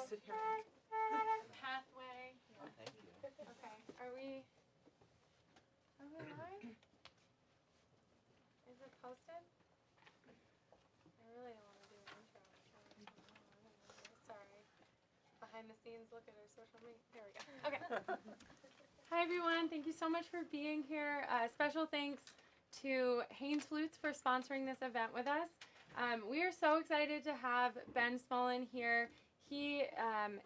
sit here. Pathway. Oh, thank you. Okay. Are we live? Is it posted? I really don't want to do an intro. Sorry. Behind the scenes, look at our social media. There we go. Okay. Hi, everyone. Thank you so much for being here. Special thanks to Haynes Flutes for sponsoring this event with us. We are so excited to have Ben Smolen here. He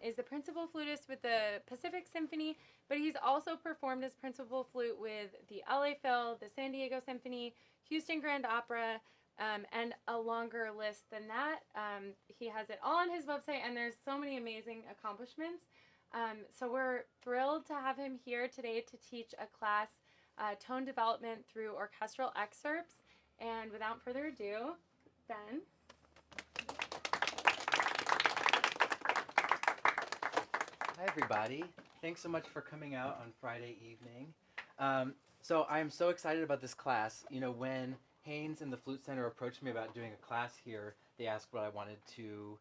is the principal flutist with the Pacific Symphony, but he's also performed as principal flute with the LA Phil, the San Diego Symphony, Houston Grand Opera, and a longer list than that. He has it all on his website, and there's so many amazing accomplishments. So we're thrilled to have him here today to teach a class, Tone Development through Orchestral Excerpts. And without further ado, Ben. Hi, everybody. Thanks so much for coming out on Friday evening. So I'm so excited about this class. You know, when Haynes and the Flute Center approached me about doing a class here, they asked what I wanted to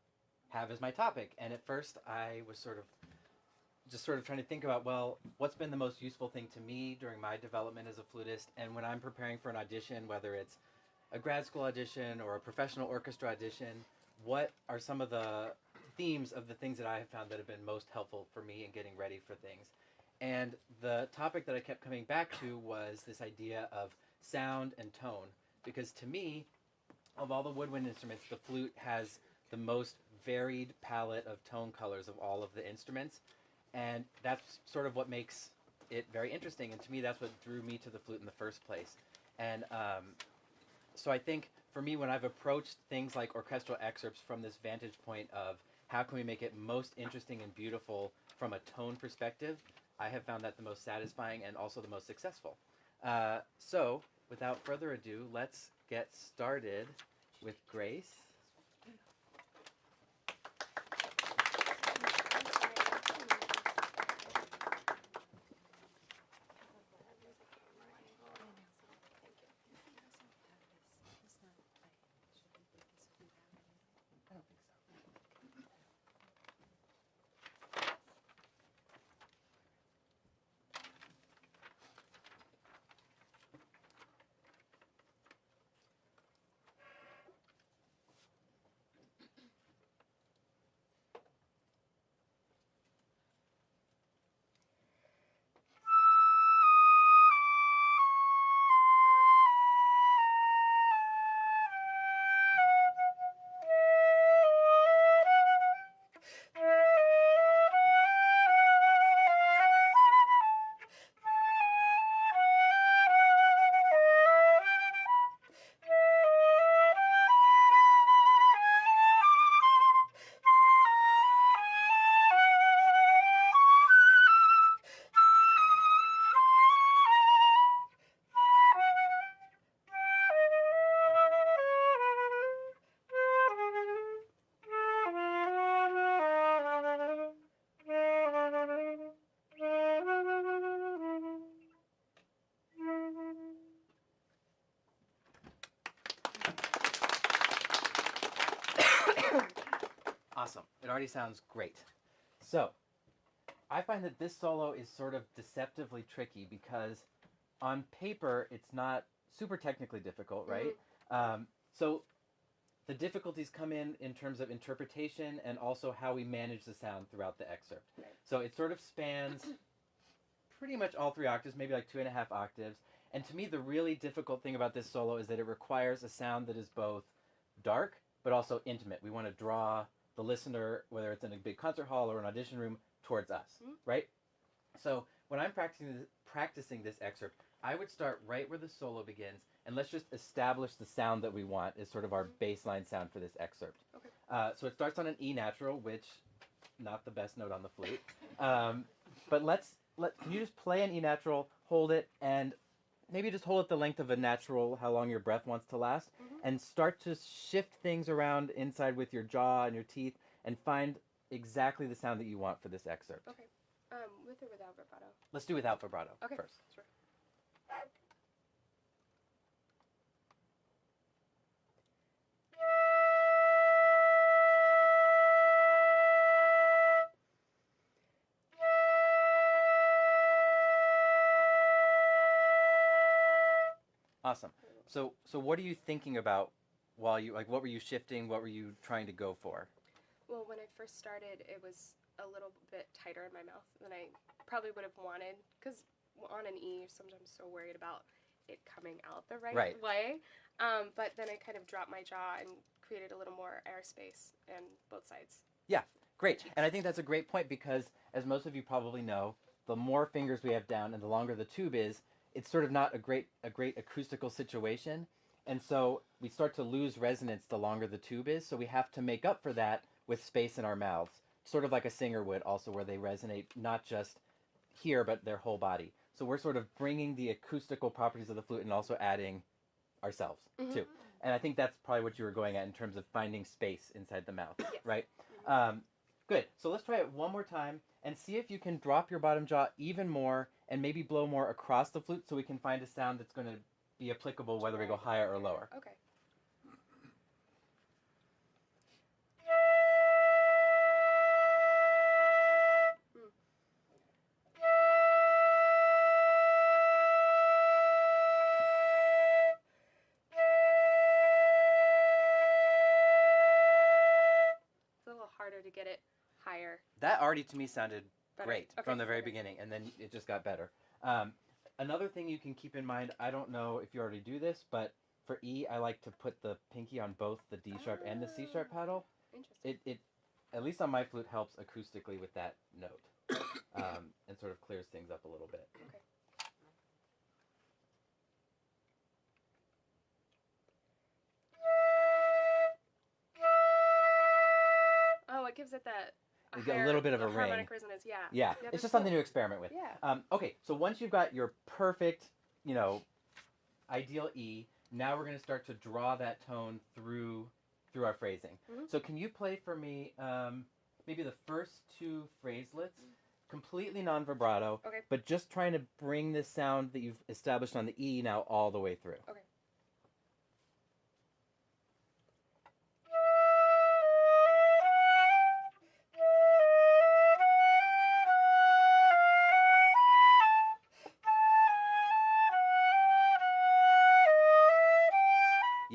have as my topic. And at first, I was sort of trying to think about, well, what's been the most useful thing to me during my development as a flutist, and when I'm preparing for an audition, whether it's a grad school audition or a professional orchestra audition, what are some of the themes of the things that I have found that have been most helpful for me in getting ready for things? And the topic that I kept coming back to was this idea of sound and tone, because to me, of all the woodwind instruments, the flute has the most varied palette of tone colors of all of the instruments. And that's sort of what makes it very interesting. And to me, that's what drew me to the flute in the first place. And so I think for me, when I've approached things like orchestral excerpts from this vantage point of how can we make it most interesting and beautiful from a tone perspective, I have found that the most satisfying and also the most successful. So without further ado, let's get started with Grace. Awesome. It already sounds great. So, I find that this solo is sort of deceptively tricky because on paper, it's not super technically difficult, right? So, the difficulties come in terms of interpretation and also how we manage the sound throughout the excerpt. Right. So, it sort of spans pretty much all 3 octaves, maybe like 2.5 octaves. And to me, the really difficult thing about this solo is that it requires a sound that is both dark but also intimate. We want to draw the listener, whether it's in a big concert hall or an audition room, towards us, right? So when I'm practicing this excerpt, I would start right where the solo begins, and let's just establish the sound that we want as sort of our baseline sound for this excerpt. Okay. So it starts on an E natural, which, not the best note on the flute. But can you just play an E natural, hold it, and maybe just hold it the length of a natural, how long your breath wants to last, and start to shift things around inside with your jaw and your teeth and find exactly the sound that you want for this excerpt. Okay. With or without vibrato? Let's do without vibrato first. Sure. Awesome. So what are you thinking about while you, like, what were you shifting? What were you trying to go for? Well, when I first started, it was a little bit tighter in my mouth than I probably would have wanted, because on an E, you're sometimes so worried about it coming out the right way. But then I kind of dropped my jaw and created a little more airspace in both sides. Yeah, great. And I think that's a great point because, as most of you probably know, the more fingers we have down and the longer the tube is, it's sort of not a great acoustical situation. And so we start to lose resonance the longer the tube is. So we have to make up for that with space in our mouths, sort of like a singer would also, where they resonate not just here, but their whole body. So we're sort of bringing the acoustical properties of the flute and also adding ourselves too. And I think that's probably what you were going at in terms of finding space inside the mouth, right? Good. So let's try it one more time and see if you can drop your bottom jaw even more and maybe blow more across the flute so we can find a sound that's going to be applicable whether we go higher or lower. Okay. It's a little harder to get it higher. That already to me sounded Better. great Okay. from the very beginning, and then it just got better. Another thing you can keep in mind, I don't know if you already do this, but for E, I like to put the pinky on both the D sharp and the C sharp paddle. Interesting. It at least on my flute, helps acoustically with that note, and sort of clears things up a little bit. Okay. Oh, it gives it that You get a little bit of a ring. harmonic resonance. Yeah. Yeah, that's it's just cool. something to experiment with. Yeah. Okay, so once you've got your perfect, ideal E, now we're going to start to draw that tone through our phrasing. So can you play for me maybe the first two phraselets, completely non-vibrato, but just trying to bring this sound that you've established on the E now all the way through. Okay.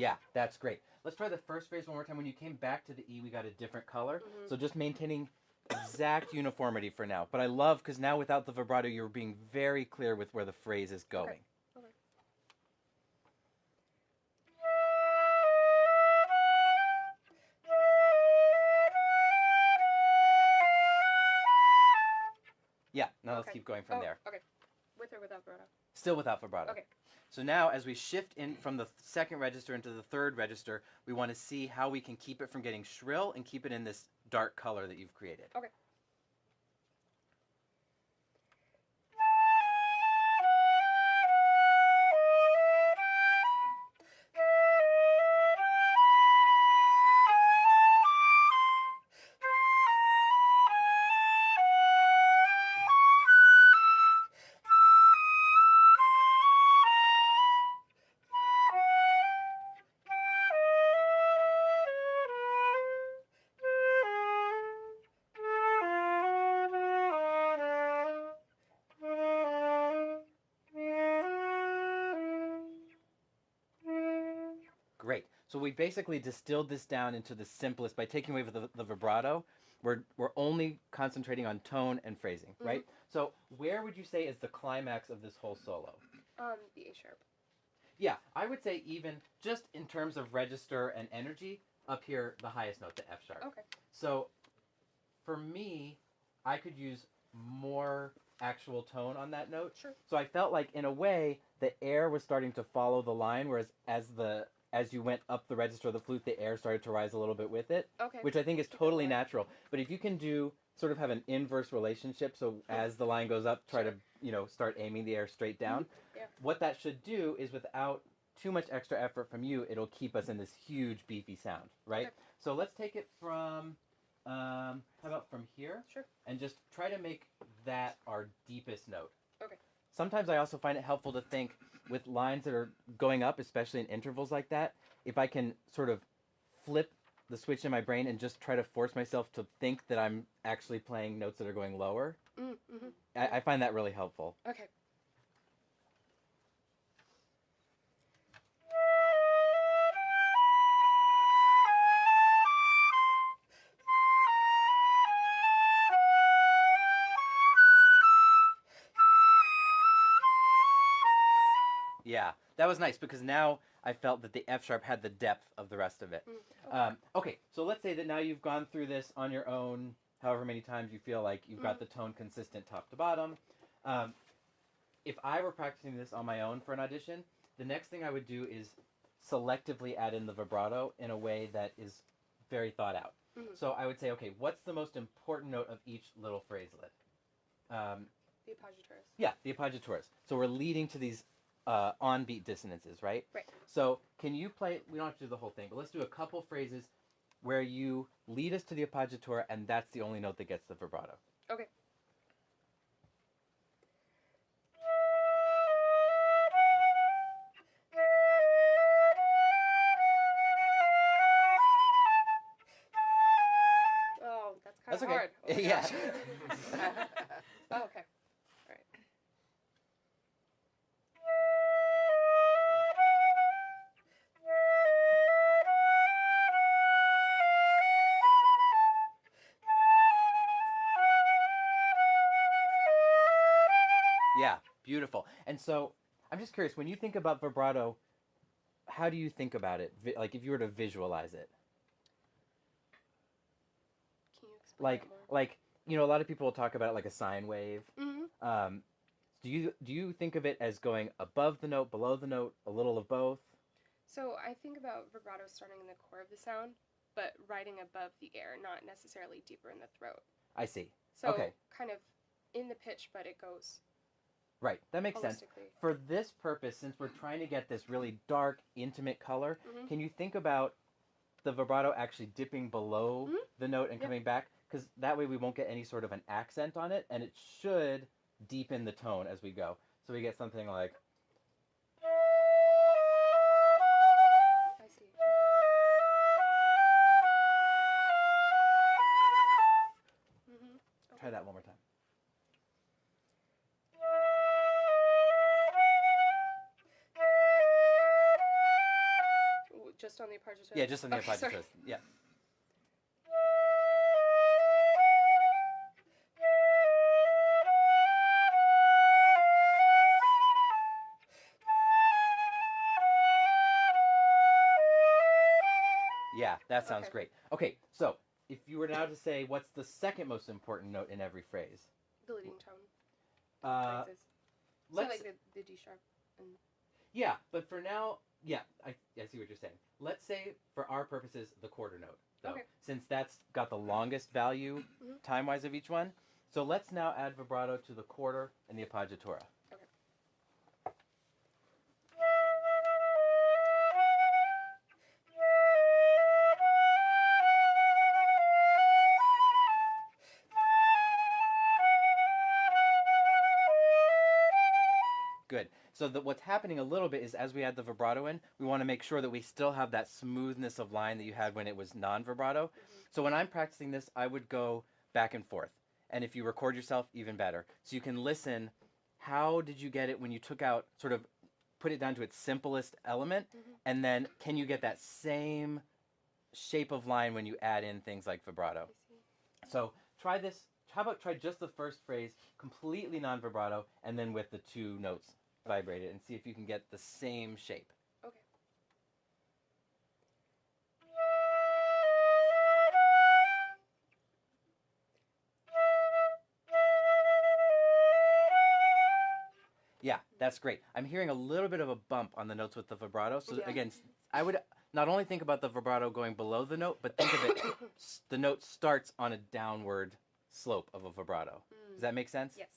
Yeah, that's great. Let's try the first phrase one more time. When you came back to the E, we got a different color. So just maintaining exact uniformity for now. But I love, because now without the vibrato, you're being very clear with where the phrase is going. Okay. Yeah, now let's keep going from there. Okay. With or without vibrato? Still without vibrato. Okay. So now as we shift in from the second register into the third register, we want to see how we can keep it from getting shrill and keep it in this dark color that you've created. Okay. Great. So we basically distilled this down into the simplest by taking away the vibrato. We're only concentrating on tone and phrasing, right? So where would you say is the climax of this whole solo? The A sharp. Yeah, I would say even just in terms of register and energy, up here, the highest note, the F sharp. Okay. So for me, I could use more actual tone on that note. Sure. So I felt like, in a way, the air was starting to follow the line, whereas as you went up the register of the flute, the air started to rise a little bit with it, Okay. which I think is totally natural. But if you can sort of have an inverse relationship, so as the line goes up, try to, start aiming the air straight down. Yeah. What that should do is, without too much extra effort from you, it'll keep us in this huge beefy sound, right? Okay. So let's take it from, how about from here? Sure. And just try to make that our deepest note. Okay. Sometimes I also find it helpful to think with lines that are going up, especially in intervals like that, if I can sort of flip the switch in my brain and just try to force myself to think that I'm actually playing notes that are going lower, I find that really helpful. Okay. Yeah, that was nice because now I felt that the F sharp had the depth of the rest of it. Okay, so let's say that now you've gone through this on your own, however many times you feel like you've got the tone consistent top to bottom. If I were practicing this on my own for an audition, the next thing I would do is selectively add in the vibrato in a way that is very thought out. So I would say, okay, what's the most important note of each little phraselet? The appoggiatura. Yeah, the appoggiaturas. So we're leading to these on-beat dissonances, right? Right. So can you play, we don't have to do the whole thing, but let's do a couple phrases where you lead us to the appoggiatura and that's the only note that gets the vibrato. Okay. Oh, that's kind of hard. Oh yeah. Oh, okay. All right. Yeah, beautiful. And so I'm just curious, when you think about vibrato, how do you think about it? Like if you were to visualize it? Can you explain that more? Like you know, a lot of people will talk about it like a sine wave. Do you think of it as going above the note, below the note, a little of both? So I think about vibrato starting in the core of the sound, but riding above the air, not necessarily deeper in the throat. I see. So Okay. kind of in the pitch, but it goes Right, that makes sense. holistically. For this purpose, since we're trying to get this really dark, intimate color, can you think about the vibrato actually dipping below the note and coming back? Because that way we won't get any sort of an accent on it, and it should deepen the tone as we go. So we get something like... I see. Try that one more time. Just on the appoggiatura? Yeah, just on the Okay, sorry. appoggiatura. Yeah. Yeah, that sounds great. Okay, so if you were now to say what's the second most important note in every phrase? The leading tone. Phrases. Let's, So like the D sharp. And... yeah, but for now, yeah, I see what you're saying. Let's say, for our purposes, the quarter note, though, since that's got the longest value time-wise of each one. So let's now add vibrato to the quarter and the appoggiatura. Okay. Good. So what's happening a little bit is as we add the vibrato in, we want to make sure that we still have that smoothness of line that you had when it was non-vibrato. So when I'm practicing this, I would go back and forth. And if you record yourself, even better. So you can listen, how did you get it when you took out, sort of put it down to its simplest element? And then can you get that same shape of line when you add in things like vibrato? So try this. How about try just the first phrase, completely non-vibrato, and then with the two notes vibrated, and see if you can get the same shape. Okay. Yeah, that's great. I'm hearing a little bit of a bump on the notes with the vibrato. So again, I would not only think about the vibrato going below the note, but think of it, the note starts on a downward slope of a vibrato. Does that make sense? Yes.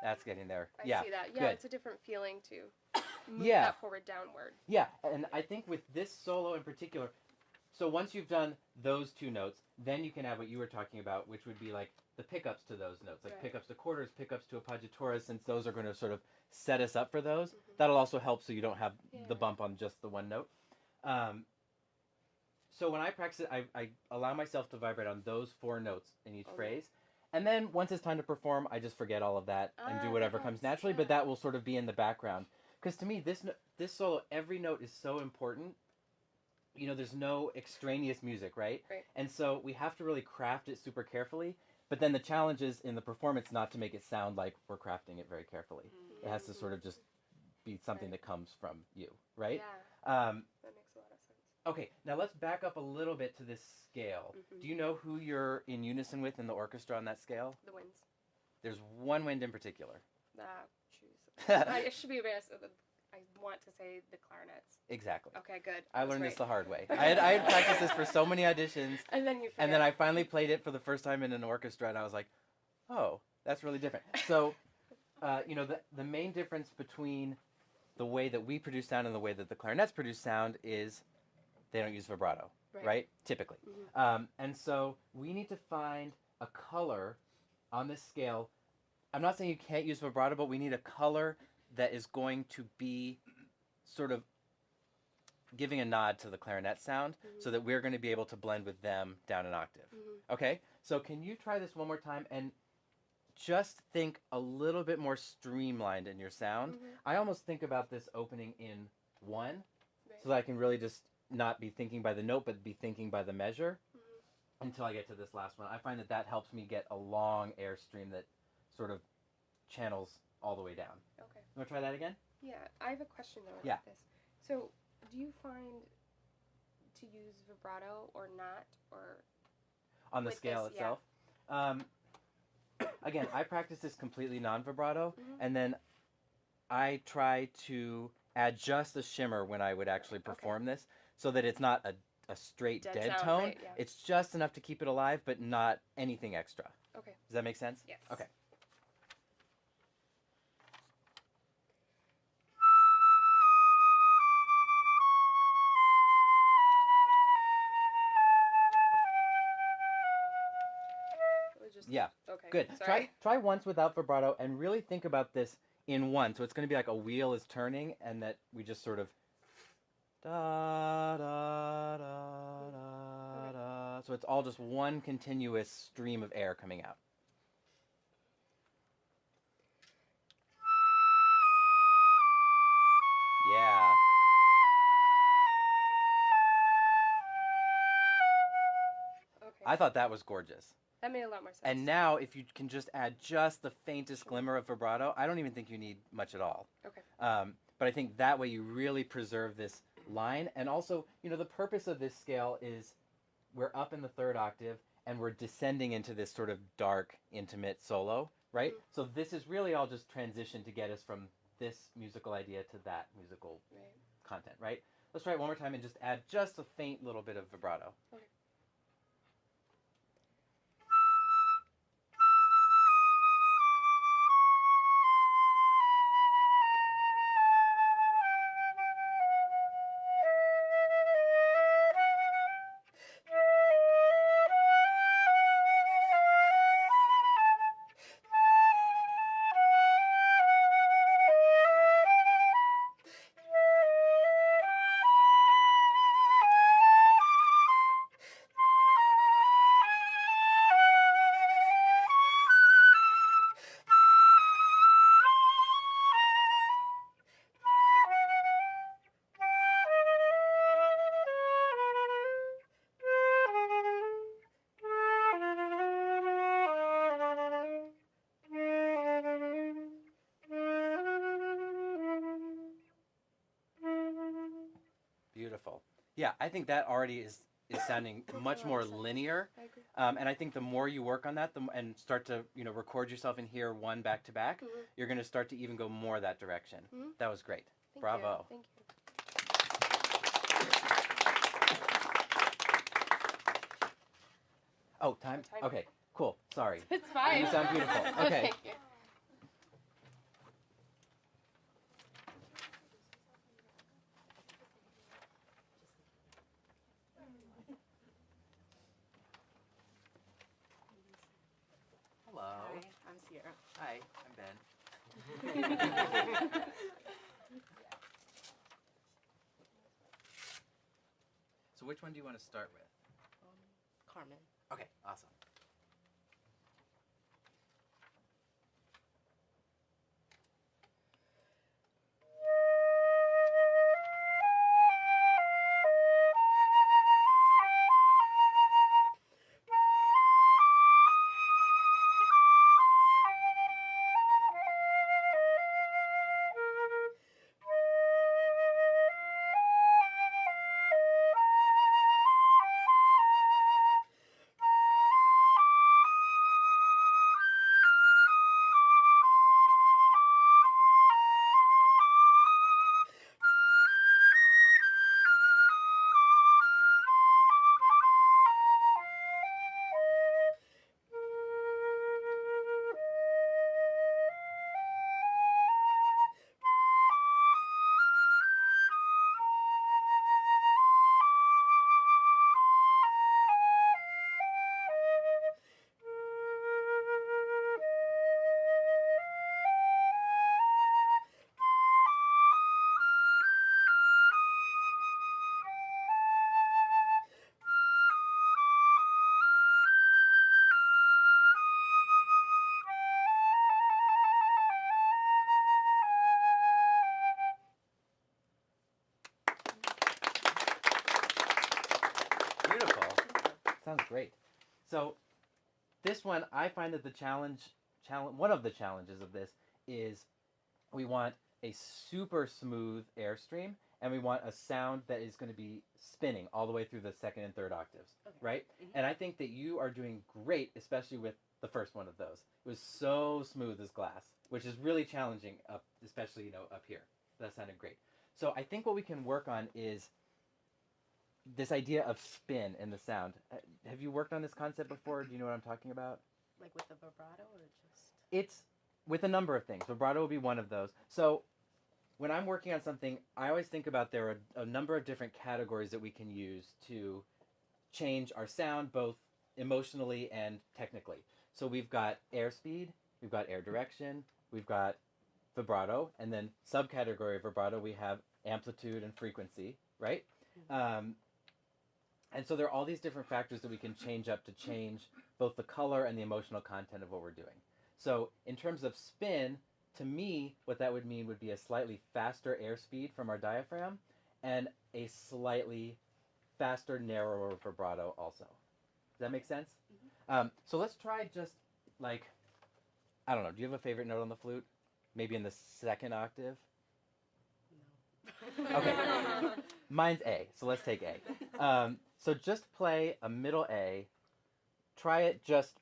That's getting there. I Yeah, see that. Yeah, good. it's a different feeling to move Yeah. that forward downward. Yeah, and I think with this solo in particular, so once you've done those two notes, then you can add what you were talking about, which would be like the pickups to those notes, like pickups to quarters, pickups to appoggiaturas, since those are going to sort of set us up for those. That'll also help so you don't have the bump on just the one note. So when I practice it, I allow myself to vibrate on those four notes in each phrase. And then once it's time to perform, I just forget all of that and do whatever comes naturally, but that will sort of be in the background. Because to me, this solo, every note is so important. You know, there's no extraneous music, right? Right. And so we have to really craft it super carefully. But then the challenge is in the performance not to make it sound like we're crafting it very carefully. It has to sort of just be something that comes from you, right? Yeah. That makes a lot of sense. Okay, now let's back up a little bit to this scale. Do you know who you're in unison with in the orchestra on that scale? The winds. There's one wind in particular. Choose. I should be embarrassed. I want to say the clarinets. Exactly. Okay, good. I learned this the hard way. I had practiced this for so many auditions. And then I finally played it for the first time in an orchestra, and I was like, oh, that's really different. So, you know, the main difference between the way that we produce sound and the way that the clarinets produce sound is they don't use vibrato, right? Typically. And so we need to find a color on this scale. I'm not saying you can't use vibrato, but we need a color that is going to be sort of giving a nod to the clarinet sound so that we're going to be able to blend with them down an octave. Okay? So can you try this one more time and just think a little bit more streamlined in your sound? I almost think about this opening in one so that I can really just not be thinking by the note but be thinking by the measure until I get to this last one. I find that helps me get a long air stream that sort of channels all the way down. Okay. You want to try that again? Yeah, I have a question though about this. So, do you find to use vibrato or not, or on the scale itself? Again, I practice this completely non-vibrato, and then I try to add just a shimmer when I would actually perform this, so that it's not a straight dead tone. Right, yeah. It's just enough to keep it alive, but not anything extra. Okay. Does that make sense? Yes. Okay. Yeah. Okay. Good. Sorry. Try once without vibrato and really think about this in one. So it's going to be like a wheel is turning and that we just sort of da da da da da. So it's all just one continuous stream of air coming out. Yeah. Okay. I thought that was gorgeous. That made a lot more sense. And now, if you can just add just the faintest glimmer of vibrato, I don't even think you need much at all. Okay. But I think that way you really preserve this line. And also, you know, the purpose of this scale is we're up in the third octave and we're descending into this sort of dark, intimate solo, right? So this is really all just transition to get us from this musical idea to that musical content, right? Let's try it one more time and just add just a faint little bit of vibrato. Okay. Beautiful. Yeah, I think that already is sounding much more linear. I agree. And I think the more you work on that and start to, you know, record yourself and hear one back to back, you're going to start to even go more that direction. That was great. Bravo. Thank you. Oh, time? Okay, cool. Sorry. It's fine. You sound beautiful. Okay. Thank you. Hello. Hi, I'm Ciera. Hi, I'm Ben. So which one do you want to start with? Carmen. Okay, awesome. Sounds great. So this one, I find that the one of the challenges of this is we want a super smooth airstream, and we want a sound that is going to be spinning all the way through the second and third octaves, right? Mm-hmm. And I think that you are doing great, especially with the first one of those. It was so smooth as glass, which is really challenging, especially, up here. That sounded great. So I think what we can work on is this idea of spin in the sound. Have you worked on this concept before? Do you know what I'm talking about? Like with the vibrato or just... It's with a number of things. Vibrato will be one of those. So when I'm working on something, I always think about there are a number of different categories that we can use to change our sound, both emotionally and technically. So we've got airspeed, we've got air direction, we've got vibrato, and then subcategory of vibrato, we have amplitude and frequency, right? And so there are all these different factors that we can change up to change both the color and the emotional content of what we're doing. So in terms of spin, to me, what that would mean would be a slightly faster airspeed from our diaphragm and a slightly faster, narrower vibrato also. Does that make sense? Mm-hmm. So let's try just like, I don't know, do you have a favorite note on the flute? Maybe in the second octave? No. Okay. Mine's A, so let's take A. So just play a middle A. Try it just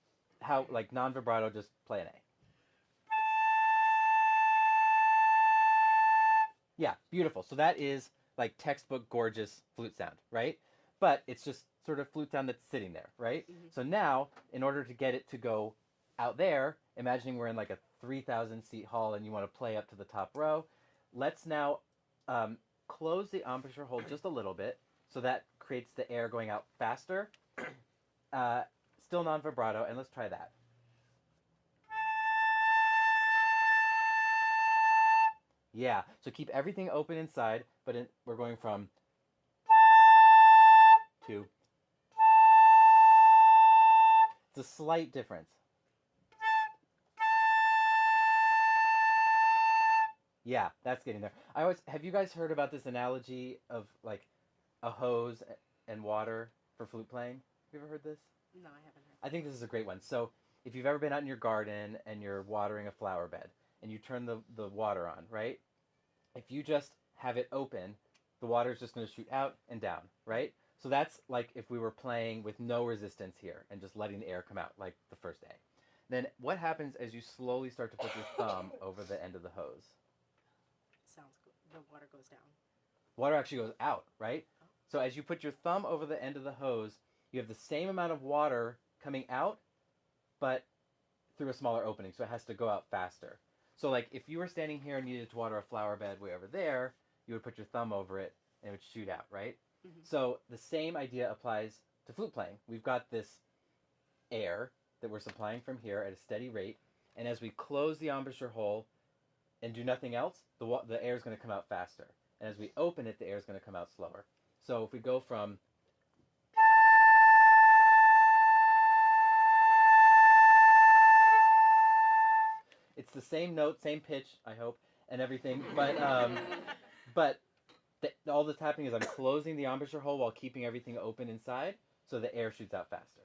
how, like non-vibrato, just play an A. Yeah, beautiful. So that is like textbook gorgeous flute sound, right? But it's just sort of flute sound that's sitting there, right? Mm-hmm. So now, in order to get it to go out there, imagining we're in like a 3,000 seat hall and you want to play up to the top row, let's now close the embouchure hole just a little bit, so that creates the air going out faster, still non-vibrato, and let's try that. Yeah, so keep everything open inside, but we're going from to. It's a slight difference. Yeah, that's getting there. Have you guys heard about this analogy of like a hose and water for flute playing? Have you ever heard this? No, I haven't heard. I think this is a great one. So if you've ever been out in your garden and you're watering a flower bed and you turn the water on, right? If you just have it open, the water is just going to shoot out and down, right? So that's like if we were playing with no resistance here and just letting the air come out like the first A. Then what happens as you slowly start to put your thumb over the end of the hose? Sounds good. The water goes down. Water actually goes out, right? Oh. So as you put your thumb over the end of the hose, you have the same amount of water coming out, but through a smaller opening, so it has to go out faster. So like if you were standing here and needed to water a flower bed way over there, you would put your thumb over it and it would shoot out, right? Mm-hmm. So the same idea applies to flute playing. We've got this air that we're supplying from here at a steady rate, and as we close the embouchure hole and do nothing else, the air is going to come out faster. And as we open it, the air is going to come out slower. So if we go from it's the same note, same pitch, I hope, and everything, but all that's happening is I'm closing the embouchure hole while keeping everything open inside, so the air shoots out faster.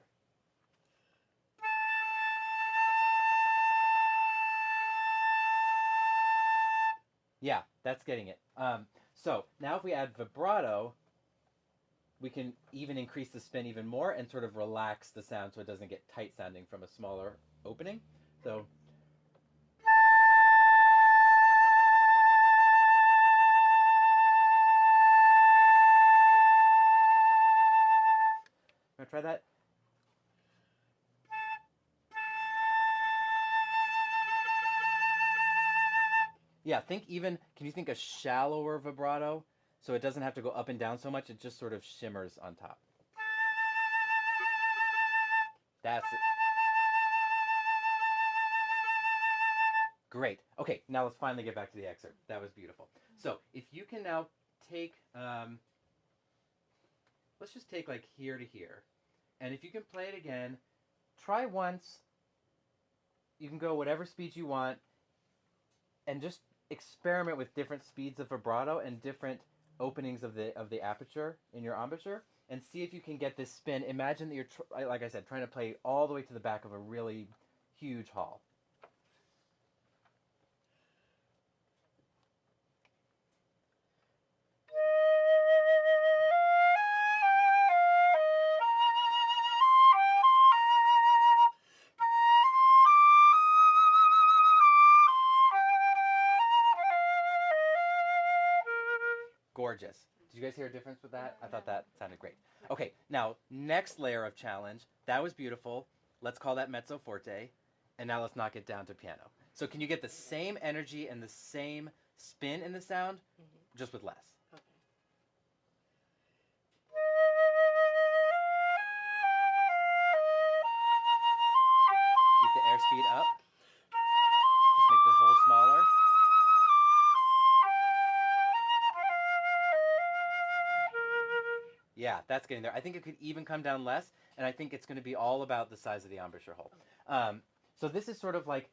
Yeah, that's getting it. So now if we add vibrato, we can even increase the spin even more and sort of relax the sound so it doesn't get tight sounding from a smaller opening. So want to try that? Yeah, can you think a shallower vibrato? So it doesn't have to go up and down so much, it just sort of shimmers on top. That's it. Great. Okay, now let's finally get back to the excerpt. That was beautiful. So if you can now take, let's just take like here to here. And if you can play it again, try once. You can go whatever speed you want and just experiment with different speeds of vibrato and different openings of the aperture in your embouchure and see if you can get this spin. Imagine that you're, like I said, trying to play all the way to the back of a really huge hall. Gorgeous. Did you guys hear a difference with that? I thought that sounded great. Okay, now, next layer of challenge. That was beautiful. Let's call that mezzo forte. And now let's knock it down to piano. So can you get the same energy and the same spin in the sound, just with less? Okay. Keep the airspeed up. Just make the hole smaller. Yeah, that's getting there. I think it could even come down less, and I think it's going to be all about the size of the embouchure hole. So this is sort of like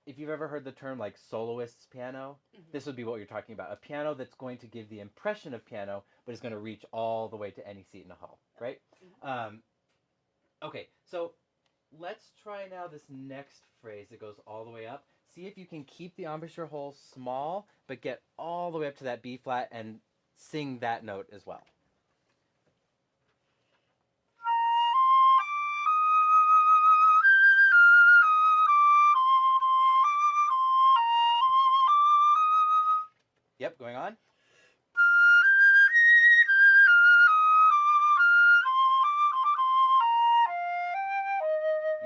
if you've ever heard the term like soloist's piano, this would be what you're talking about. A piano that's going to give the impression of piano, but is going to reach all the way to any seat in the hall, right? Okay, so let's try now this next phrase that goes all the way up. See if you can keep the embouchure hole small, but get all the way up to that B flat and sing that note as well. Yep, going on.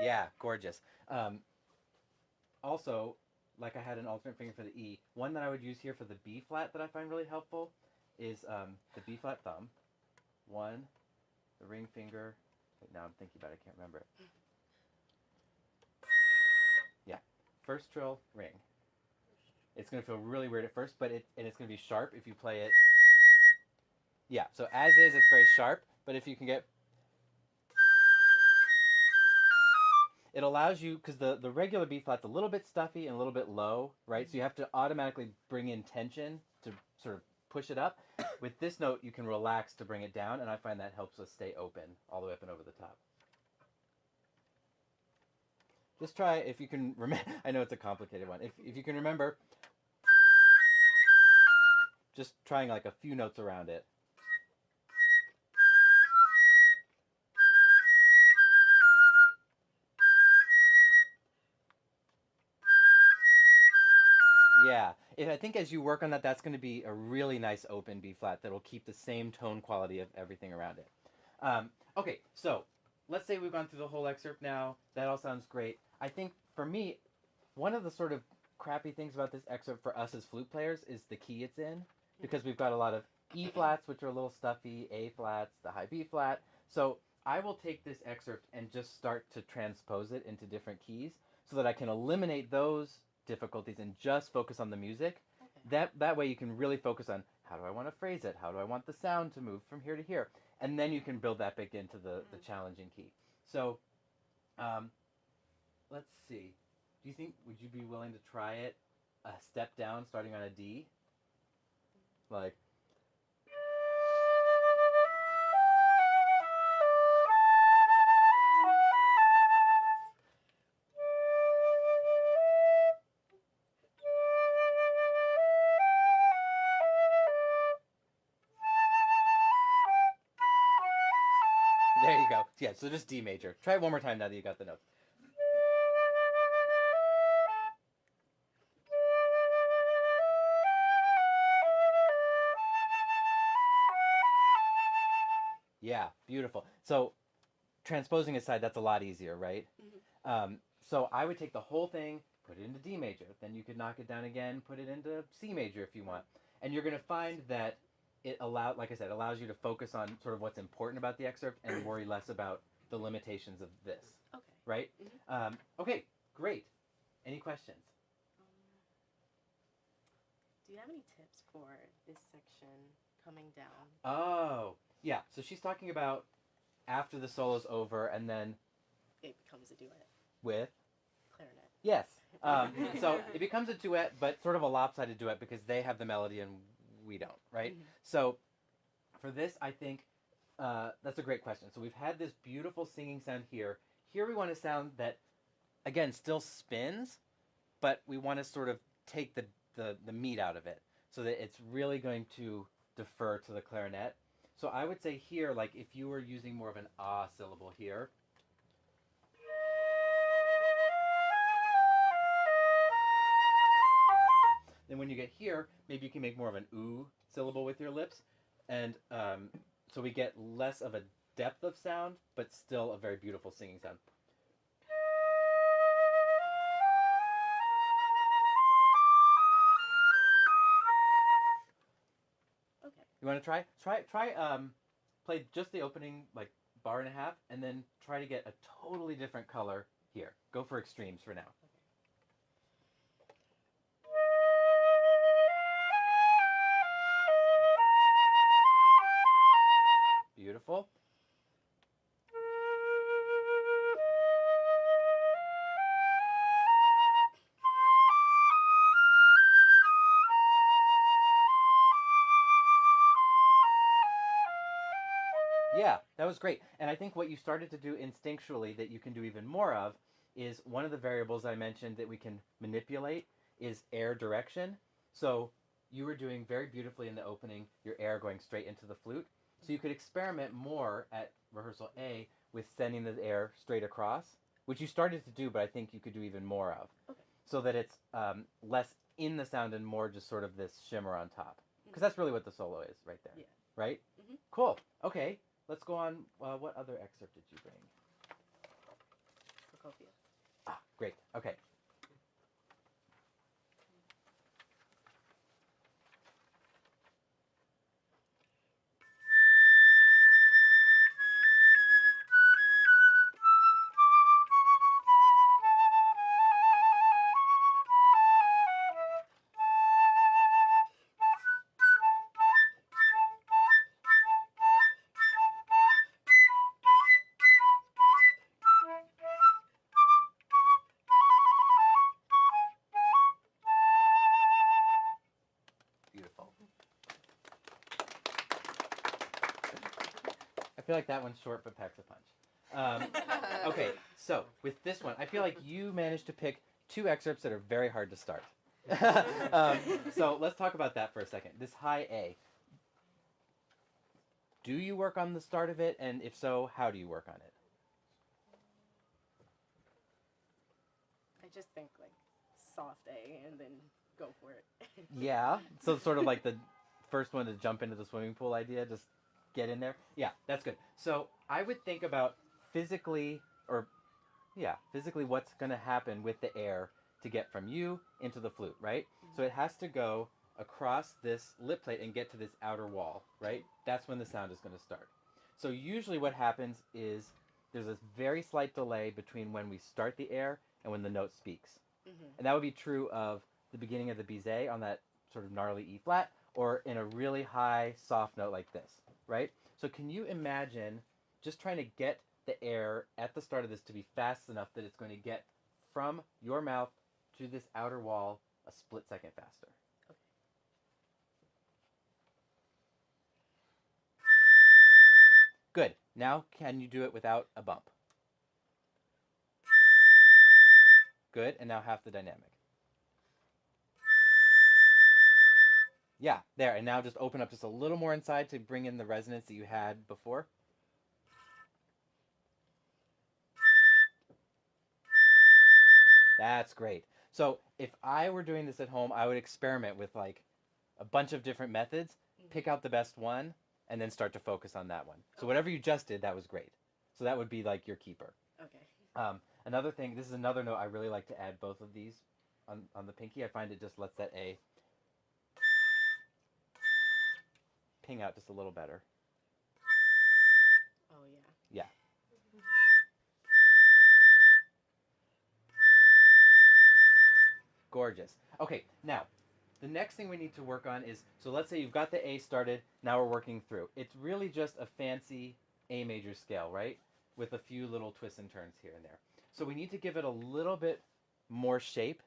Yeah, gorgeous. Also, like I had an alternate finger for the E, one that I would use here for the B flat that I find really helpful is the B flat thumb. One, the ring finger. Wait, now I'm thinking about it, I can't remember it. Yeah, first trill, ring. It's going to feel really weird at first, but it's going to be sharp if you play it. Yeah, so as is, it's very sharp, but if you can get... It allows you, because the regular B flat's a little bit stuffy and a little bit low, right? So you have to automatically bring in tension to sort of push it up. With this note, you can relax to bring it down, and I find that helps us stay open all the way up and over the top. Just try, if you can remember, I know it's a complicated one. If you can remember, just trying like a few notes around it. Yeah, I think as you work on that, that's going to be a really nice open B flat that will keep the same tone quality of everything around it. Okay, so let's say we've gone through the whole excerpt now. That all sounds great. I think for me, one of the sort of crappy things about this excerpt for us as flute players is the key it's in, because we've got a lot of E flats, which are a little stuffy, A flats, the high B flat. So I will take this excerpt and just start to transpose it into different keys so that I can eliminate those difficulties and just focus on the music. Okay. That way you can really focus on how do I want to phrase it, how do I want the sound to move from here to here, and then you can build that back into the challenging key. So let's see. Do you think, would you be willing to try it a step down starting on a D? Like... There you go. Yeah, so just D major. Try it one more time now that you got the notes. Yeah, beautiful. So transposing aside, that's a lot easier, right? So I would take the whole thing, put it into D major. Then you could knock it down again, put it into C major if you want. And you're going to find that it like I said, allows you to focus on sort of what's important about the excerpt and worry less about the limitations of this. Okay. Right? Okay, great. Any questions? Do you have any tips for this section coming down? Oh, yeah. So she's talking about after the solo's over and then... It becomes a duet. With? Clarinet. Yes. So it becomes a duet, but sort of a lopsided duet because they have the melody and we don't, right? So for this, I think that's a great question. So we've had this beautiful singing sound here. Here we want a sound that, again, still spins, but we want to sort of take the meat out of it so that it's really going to defer to the clarinet. So I would say here, like if you were using more of an ah syllable here, then when you get here, maybe you can make more of an oo syllable with your lips, and so we get less of a depth of sound, but still a very beautiful singing sound. Okay. You want to try? Play just the opening like bar and a half, and then try to get a totally different color here. Go for extremes for now. Beautiful. Yeah, that was great. And I think what you started to do instinctually that you can do even more of is one of the variables I mentioned that we can manipulate is air direction. So you were doing very beautifully in the opening, your air going straight into the flute. So you could experiment more at rehearsal A with sending the air straight across, which you started to do, but I think you could do even more of. Okay. So that it's less in the sound and more just sort of this shimmer on top. Because that's really what the solo is right there. Yeah. Right? Mm-hmm. Cool. Okay. Let's go on. What other excerpt did you bring? Prokofiev. Ah, great. Okay. I feel like that one's short but packs a punch. Okay, so with this one, I feel like you managed to pick two excerpts that are very hard to start. So let's talk about that for a second. This high A. Do you work on the start of it? And if so, how do you work on it? I just think like soft A and then go for it. Yeah, so sort of like the first one to jump into the swimming pool idea, just get in there. Yeah, that's good. So I would think about physically what's going to happen with the air to get from you into the flute, right? Mm-hmm. So it has to go across this lip plate and get to this outer wall, right? That's when the sound is going to start. So usually what happens is there's this very slight delay between when we start the air and when the note speaks. Mm-hmm. And that would be true of the beginning of the Bizet on that sort of gnarly E flat, or in a really high soft note like this, right? So can you imagine just trying to get the air at the start of this to be fast enough that it's going to get from your mouth to this outer wall a split second faster? Okay. Good. Now can you do it without a bump? Good. And now half the dynamic. Yeah, there. And now just open up just a little more inside to bring in the resonance that you had before. That's great. So if I were doing this at home, I would experiment with like a bunch of different methods, pick out the best one, and then start to focus on that one. So whatever you just did, that was great. So that would be like your keeper. Okay. Another thing, this is another note I really like to add both of these on the pinky. I find it just lets that A ping out just a little better. Oh, yeah. Yeah. Gorgeous. Okay, now, the next thing we need to work on is, so let's say you've got the A started, now we're working through. It's really just a fancy A major scale, right? With a few little twists and turns here and there. So we need to give it a little bit more shape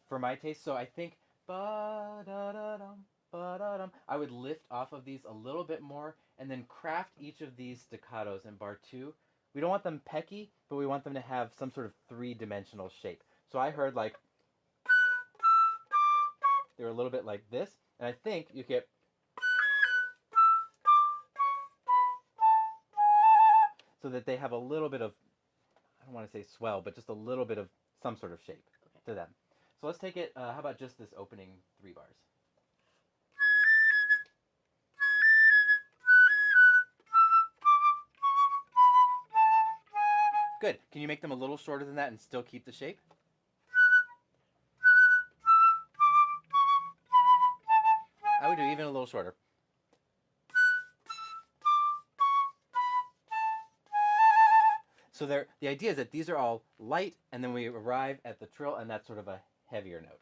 for my taste. So I think ba-da-da-dum, ba-da-dum, I would lift off of these a little bit more and then craft each of these staccatos in bar 2. We don't want them pecky, but we want them to have some sort of three-dimensional shape. So I heard like, they were a little bit like this, and I think you get, so that they have a little bit of, I don't want to say swell, but just a little bit of some sort of shape to them. So let's take it, how about just this opening 3 bars? Good. Can you make them a little shorter than that and still keep the shape? I would do even a little shorter. So the idea is that these are all light, and then we arrive at the trill, and that's sort of a heavier note.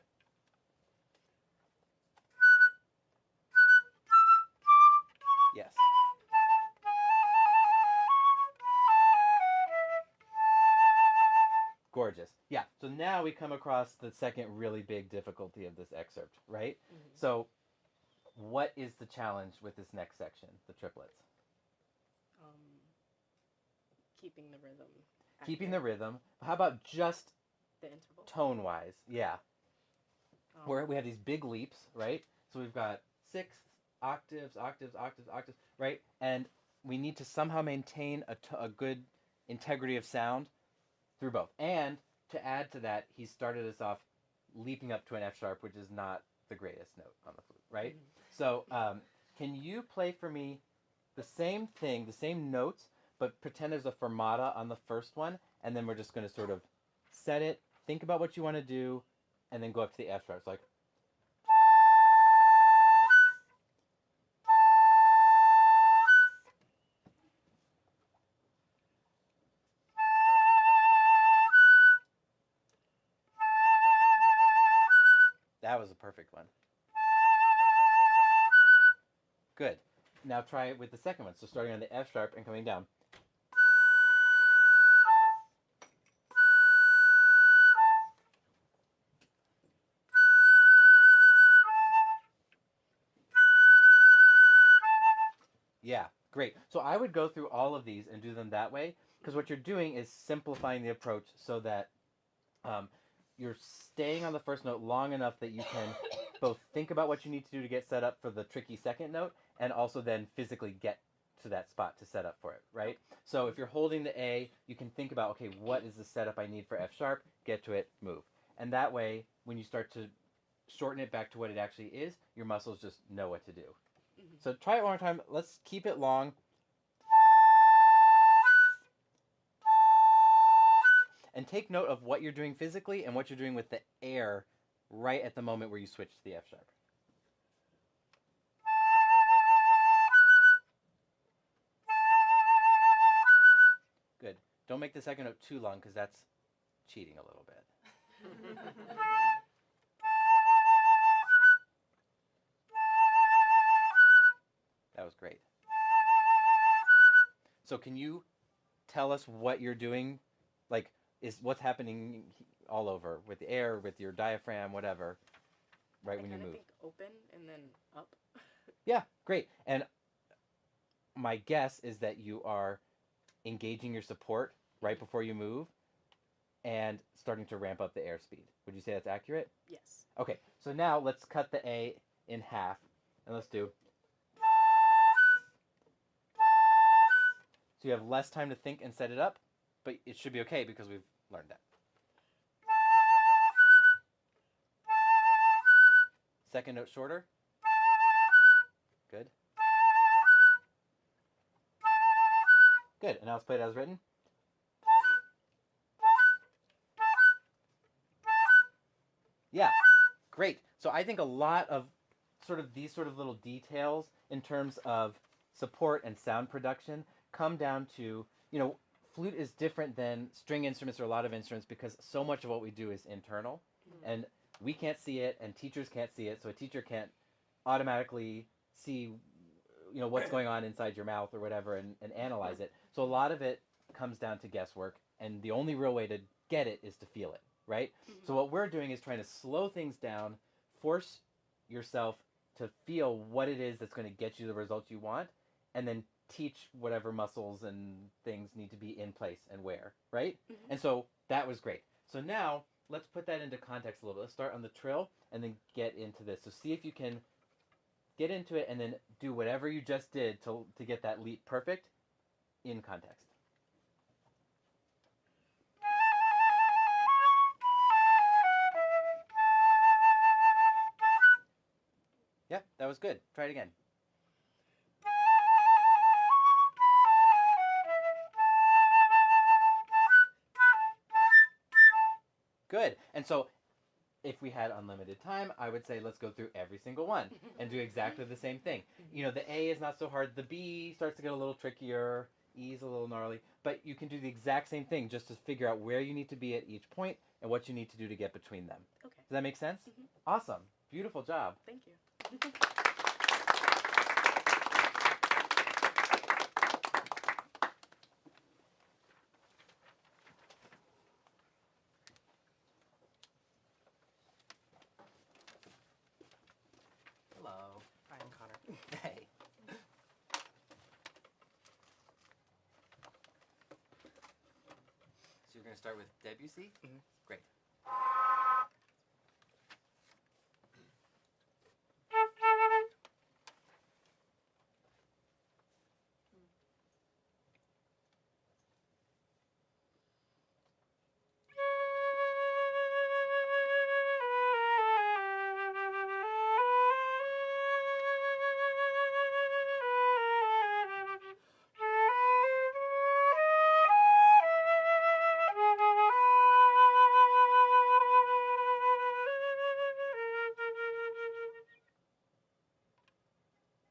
Yes. Gorgeous. Yeah, so now we come across the second really big difficulty of this excerpt, right? Mm-hmm. So what is the challenge with this next section, the triplets? Keeping the rhythm. Keeping the rhythm. How about just the interval? Tone-wise, yeah. Where we have these big leaps, right? So we've got sixths, octaves, octaves, octaves, octaves, right? And we need to somehow maintain a good integrity of sound through both. And to add to that, he started us off leaping up to an F sharp, which is not the greatest note on the flute, right? Mm-hmm. So can you play for me the same thing, the same notes, but pretend there's a fermata on the first one, and then we're just going to sort of set it, think about what you want to do, and then go up to the F sharp. It's like... That was a perfect one. Good. Now try it with the second one. So starting on the F sharp and coming down. Yeah, great. So I would go through all of these and do them that way, because what you're doing is simplifying the approach so that you're staying on the first note long enough that you can both think about what you need to do to get set up for the tricky second note, and also then physically get to that spot to set up for it, right? So if you're holding the A, you can think about, okay, what is the setup I need for F sharp? Get to it, move. And that way, when you start to shorten it back to what it actually is, your muscles just know what to do. Mm-hmm. So try it one more time. Let's keep it long. And take note of what you're doing physically and what you're doing with the air right at the moment where you switch to the F sharp. Good. Don't make the second note too long, because that's cheating a little bit. That was great. So can you tell us what you're doing? Like, is what's happening all over with the air, with your diaphragm, whatever, right when you move? I think open and then up. Yeah, great. And my guess is that you are engaging your support right before you move and starting to ramp up the airspeed. Would you say that's accurate? Yes. Okay, so now let's cut the A in half, and let's do... So you have less time to think and set it up, but it should be okay because we've learned that. Second note shorter. Good. Good, and now let's play it as written. Yeah, great. So I think a lot of these little details in terms of support and sound production come down to, flute is different than string instruments or a lot of instruments because so much of what we do is internal. Mm-hmm. And we can't see it and teachers can't see it, so a teacher can't automatically see what's going on inside your mouth or whatever and analyze it. So a lot of it comes down to guesswork, and the only real way to get it is to feel it, right? Mm-hmm. So what we're doing is trying to slow things down, force yourself to feel what it is that's going to get you the results you want, and then teach whatever muscles and things need to be in place and where, right? And so that was great. So now let's put that into context a little bit. Let's start on the trill and then get into this. So see if you can get into it and then do whatever you just did to get that leap perfect in context. Yep, that was good. Try it again. Good. And so if we had unlimited time, I would say let's go through every single one and do exactly the same thing. You know, the A is not so hard. The B starts to get a little trickier. E is a little gnarly. But you can do the exact same thing just to figure out where you need to be at each point and what you need to do to get between them. Okay. Does that make sense? Awesome. Beautiful job. Thank you. Hello. Hi, I'm Connor. Hey. So you're going to start with Debussy? Great.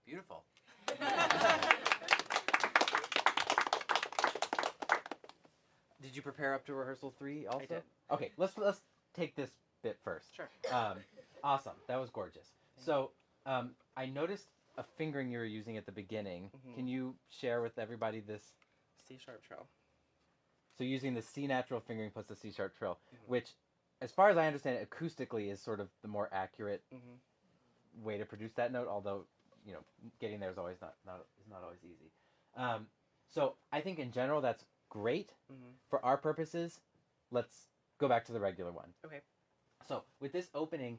Beautiful. Did you prepare up to rehearsal 3 also? I did. Okay, let's take this bit first. Sure. Awesome. That was gorgeous. So I noticed a fingering you were using at the beginning. Can you share with everybody this? C sharp trill. So using the C natural fingering plus the C sharp trill, which, as far as I understand it, acoustically is sort of the more accurate way to produce that note. Although, you know, getting there is always not always easy. So I think in general that's great. For our purposes, let's go back to the regular one. Okay. So with this opening,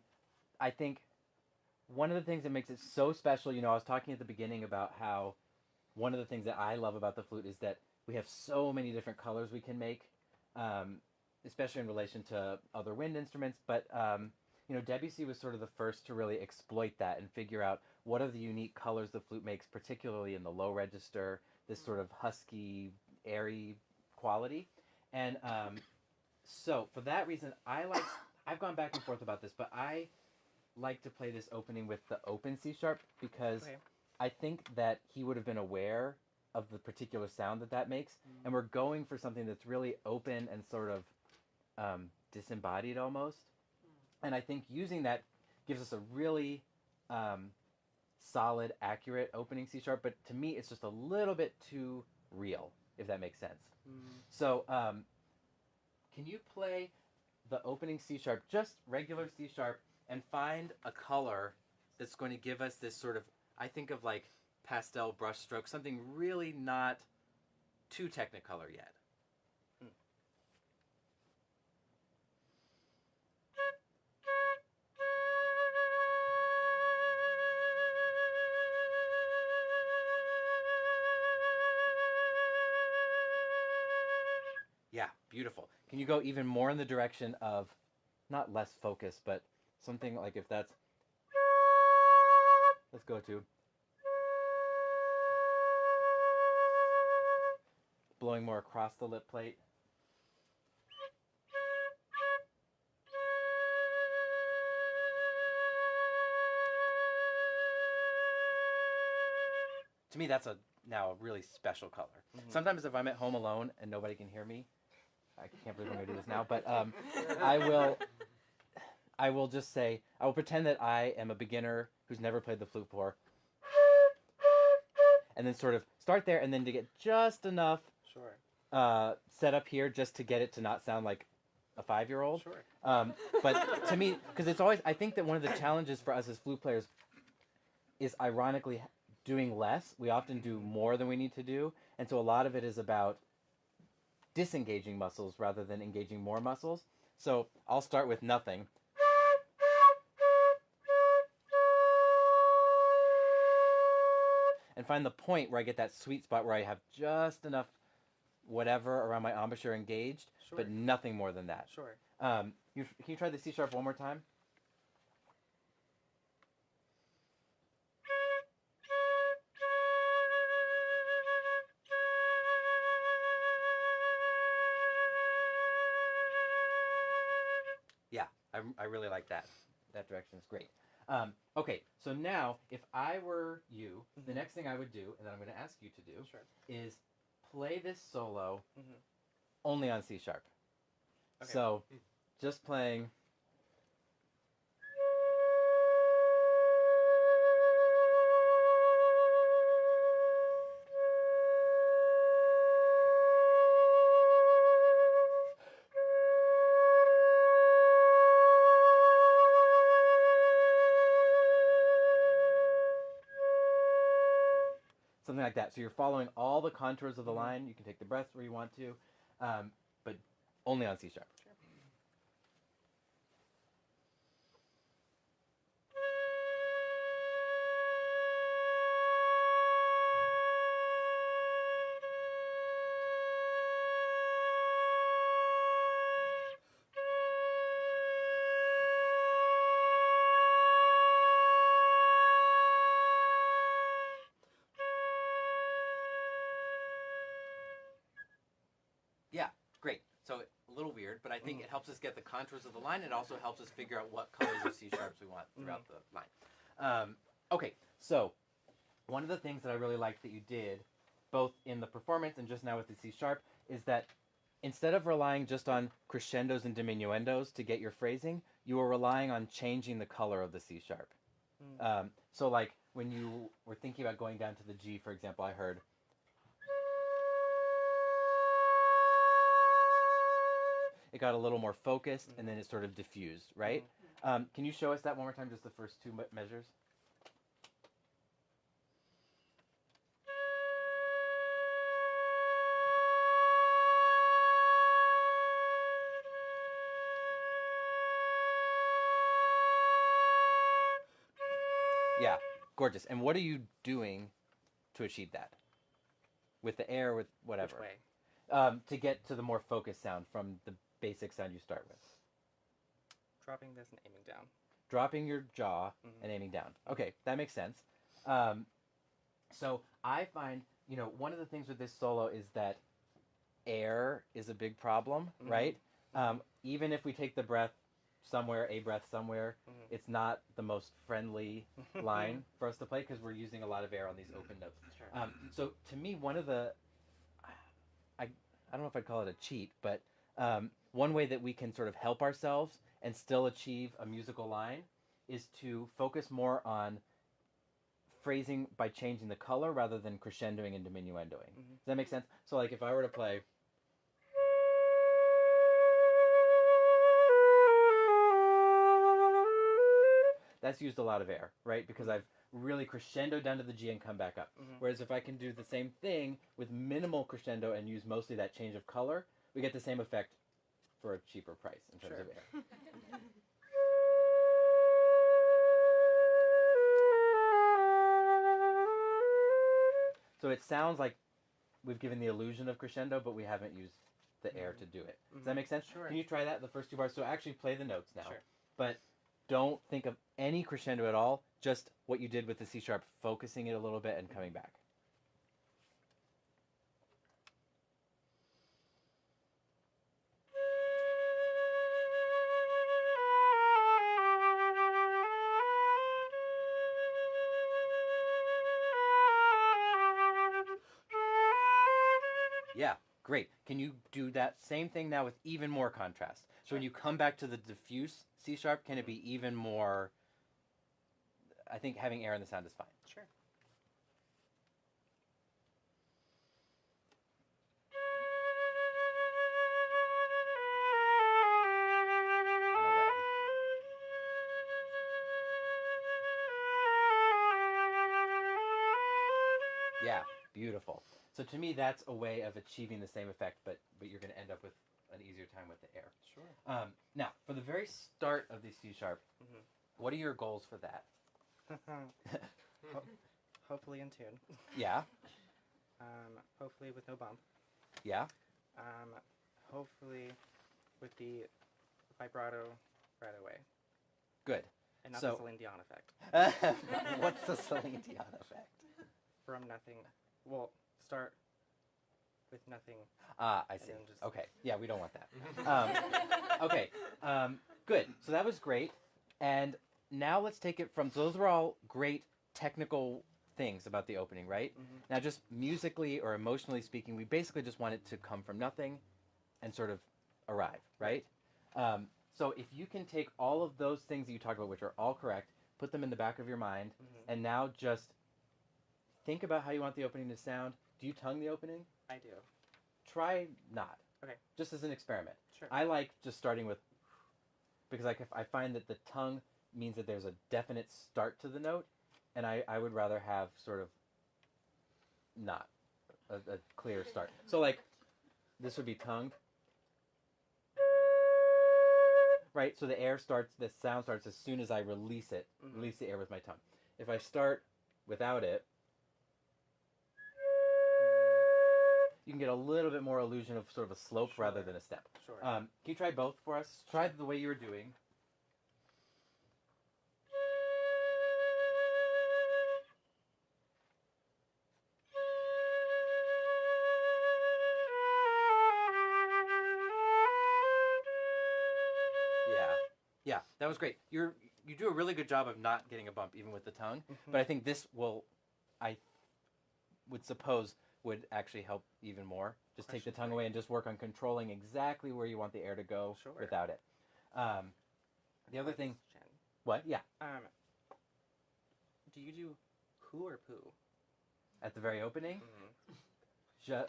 I think one of the things that makes it so special, you know, I was talking at the beginning about how one of the things that I love about the flute is that we have so many different colors we can make, especially in relation to other wind instruments. But, you know, Debussy was sort of the first to really exploit that and figure out what are the unique colors the flute makes, particularly in the low register, this sort of husky, airy quality. And so for that reason, I've gone back and forth about this, but I like to play this opening with the open C sharp because I think that he would have been aware of the particular sound that makes, and we're going for something that's really open and sort of disembodied almost. And I think using that gives us a really solid, accurate opening C sharp, but to me it's just a little bit too real, if that makes sense. So can you play the opening C sharp, just regular C sharp, and find a color that's going to give us this sort of, I think of like pastel brush stroke, something really not too technicolor yet. Yeah, beautiful. Can you go even more in the direction of, not less focus, but something like if that's, let's go to, blowing more across the lip plate. To me, that's now a really special color. Sometimes if I'm at home alone and nobody can hear me, I can't believe I'm going to do this now, but I will just say, I will pretend that I am a beginner who's never played the flute before, and then sort of start there, and then to get just enough set up here just to get it to not sound like a 5-year-old. Sure. But to me, because it's always, I think that one of the challenges for us as flute players is ironically doing less. We often do more than we need to do. And so a lot of it is about disengaging muscles rather than engaging more muscles. So I'll start with nothing. And find the point where I get that sweet spot where I have just enough whatever around my embouchure engaged, but nothing more than that. Sure. Can you try the C sharp one more time? Yeah, I really like that. That direction is great. Okay, so now if I were you, the next thing I would do, and that I'm going to ask you to do, is play this solo only on C sharp. Okay. So just playing. Something like that. So you're following all the contours of the line. You can take the breath where you want to, but only on C sharp. Sure. Yeah, great. So a little weird, but I think it helps us get the contours of the line. It also helps us figure out what colors of C sharps we want throughout the line. Okay, so one of the things that I really liked that you did, both in the performance and just now with the C sharp, is that instead of relying just on crescendos and diminuendos to get your phrasing, you were relying on changing the color of the C sharp. So like when you were thinking about going down to the G, for example, I heard... It got a little more focused, and then it sort of diffused, right? Can you show us that one more time, just the first two measures? Yeah, gorgeous. And what are you doing to achieve that? With the air, with whatever? Which way? To get to the more focused sound from the basic sound you start with. Dropping this and aiming down. Dropping your jaw and aiming down. Okay, that makes sense. So I find, one of the things with this solo is that air is a big problem, right? Even if we take the breath somewhere, a breath somewhere, it's not the most friendly line for us to play because we're using a lot of air on these open notes. Sure. So to me, one of the, I don't know if I'd call it a cheat, but one way that we can sort of help ourselves and still achieve a musical line is to focus more on phrasing by changing the color rather than crescendoing and diminuendoing. Does that make sense? So like if I were to play... That's used a lot of air, right? Because I've really crescendo down to the G and come back up. Whereas if I can do the same thing with minimal crescendo and use mostly that change of color, we get the same effect for a cheaper price in terms of air. So it sounds like we've given the illusion of crescendo, but we haven't used the air to do it. Does that make sense? Sure. Can you try that, the first two bars? So actually play the notes now. Sure. But don't think of any crescendo at all, just what you did with the C sharp, focusing it a little bit and coming back. Yeah, great. Can you do that same thing now with even more contrast? So when you come back to the diffuse C sharp, can it be even more... I think having air in the sound is fine. Sure. And away. Yeah, beautiful. So to me, that's a way of achieving the same effect, but you're going to end up with an easier time with the air. Sure. Now, for the very start of the C sharp, what are your goals for that? Hopefully in tune. Yeah. Hopefully with no bump. Yeah. Hopefully with the vibrato right away. Good. And not So- the Celine Dion effect. What's the Celine Dion effect? From nothing. Well, start with nothing. Ah, I see. then just- Okay. Yeah, we don't want that. Okay. Good. So that was great. And now let's take it from... So those were all great technical things about the opening, right? Now just musically or emotionally speaking, we basically just want it to come from nothing and sort of arrive, right? So if you can take all of those things that you talked about, which are all correct, put them in the back of your mind, and now just think about how you want the opening to sound. Do you tongue the opening? I do. Try not. Okay. Just as an experiment. Sure. I like just starting with, because like if I find that the tongue means that there's a definite start to the note, and I would rather have sort of not a clear start. So like this would be tongued. Right, so the air starts, the sound starts as soon as I release it, release the air with my tongue. If I start without it, you can get a little bit more illusion of sort of a slope rather than a step. Sure. Can you try both for us? Try the way you were doing. Yeah, that was great. You do a really good job of not getting a bump even with the tongue, but I think this will, I would suppose, would actually help even more. Just take the tongue away and just work on controlling exactly where you want the air to go without it. The other thing... What? Yeah. Do you do poo or poo? At the very opening?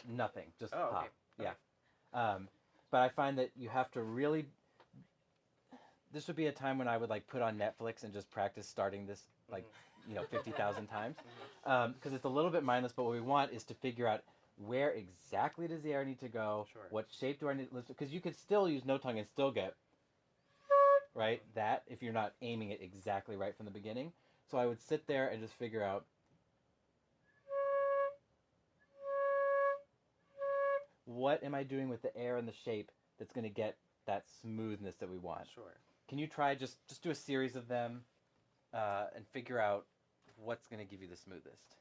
Nothing. Just Oh, pop. okay. Yeah. But I find that you have to really... This would be a time when I would like put on Netflix and just practice starting this like 50,000 times, because it's a little bit mindless. But what we want is to figure out where exactly does the air need to go, what shape do I need to listen, because you could still use no tongue and still get right that if you're not aiming it exactly right from the beginning. So I would sit there and just figure out what am I doing with the air and the shape that's going to get that smoothness that we want. Sure. Can you try just do a series of them and figure out what's going to give you the smoothest?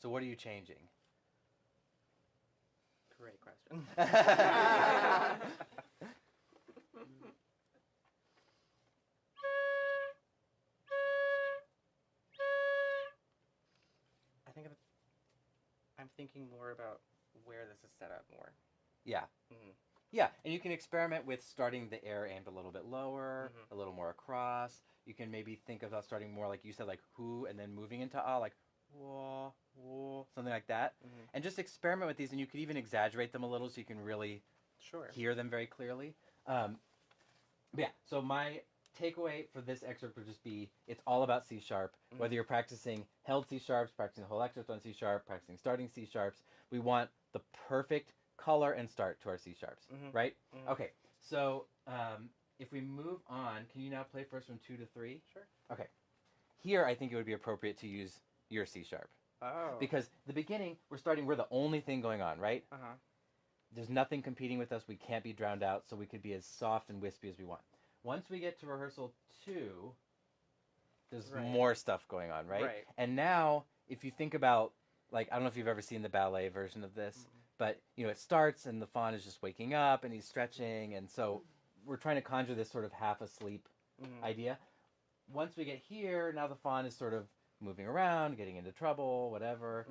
So what are you changing? Great question. I'm thinking more about where this is set up more. Yeah. Yeah, and you can experiment with starting the air aimed a little bit lower, a little more across. You can maybe think about starting more like you said, like who, and then moving into ah, like wah, wah, something like that. And just experiment with these, and you could even exaggerate them a little so you can really hear them very clearly. Yeah, so my takeaway for this excerpt would just be, it's all about C sharp. Whether you're practicing held C sharps, practicing the whole excerpt on C sharp, practicing starting C sharps, we want the perfect color and start to our C sharps, right? Okay, so if we move on, can you now play first from 2 to 3? Sure. Okay. Here, I think it would be appropriate to use your C sharp. Oh. Because the beginning, we're the only thing going on, right? There's nothing competing with us. We can't be drowned out, so we could be as soft and wispy as we want. Once we get to rehearsal 2, there's more stuff going on, right? And now, if you think about, like, I don't know if you've ever seen the ballet version of this, but, it starts and the Faun is just waking up and he's stretching, and so we're trying to conjure this sort of half-asleep idea. Once we get here, now the Faun is sort of moving around, getting into trouble, whatever.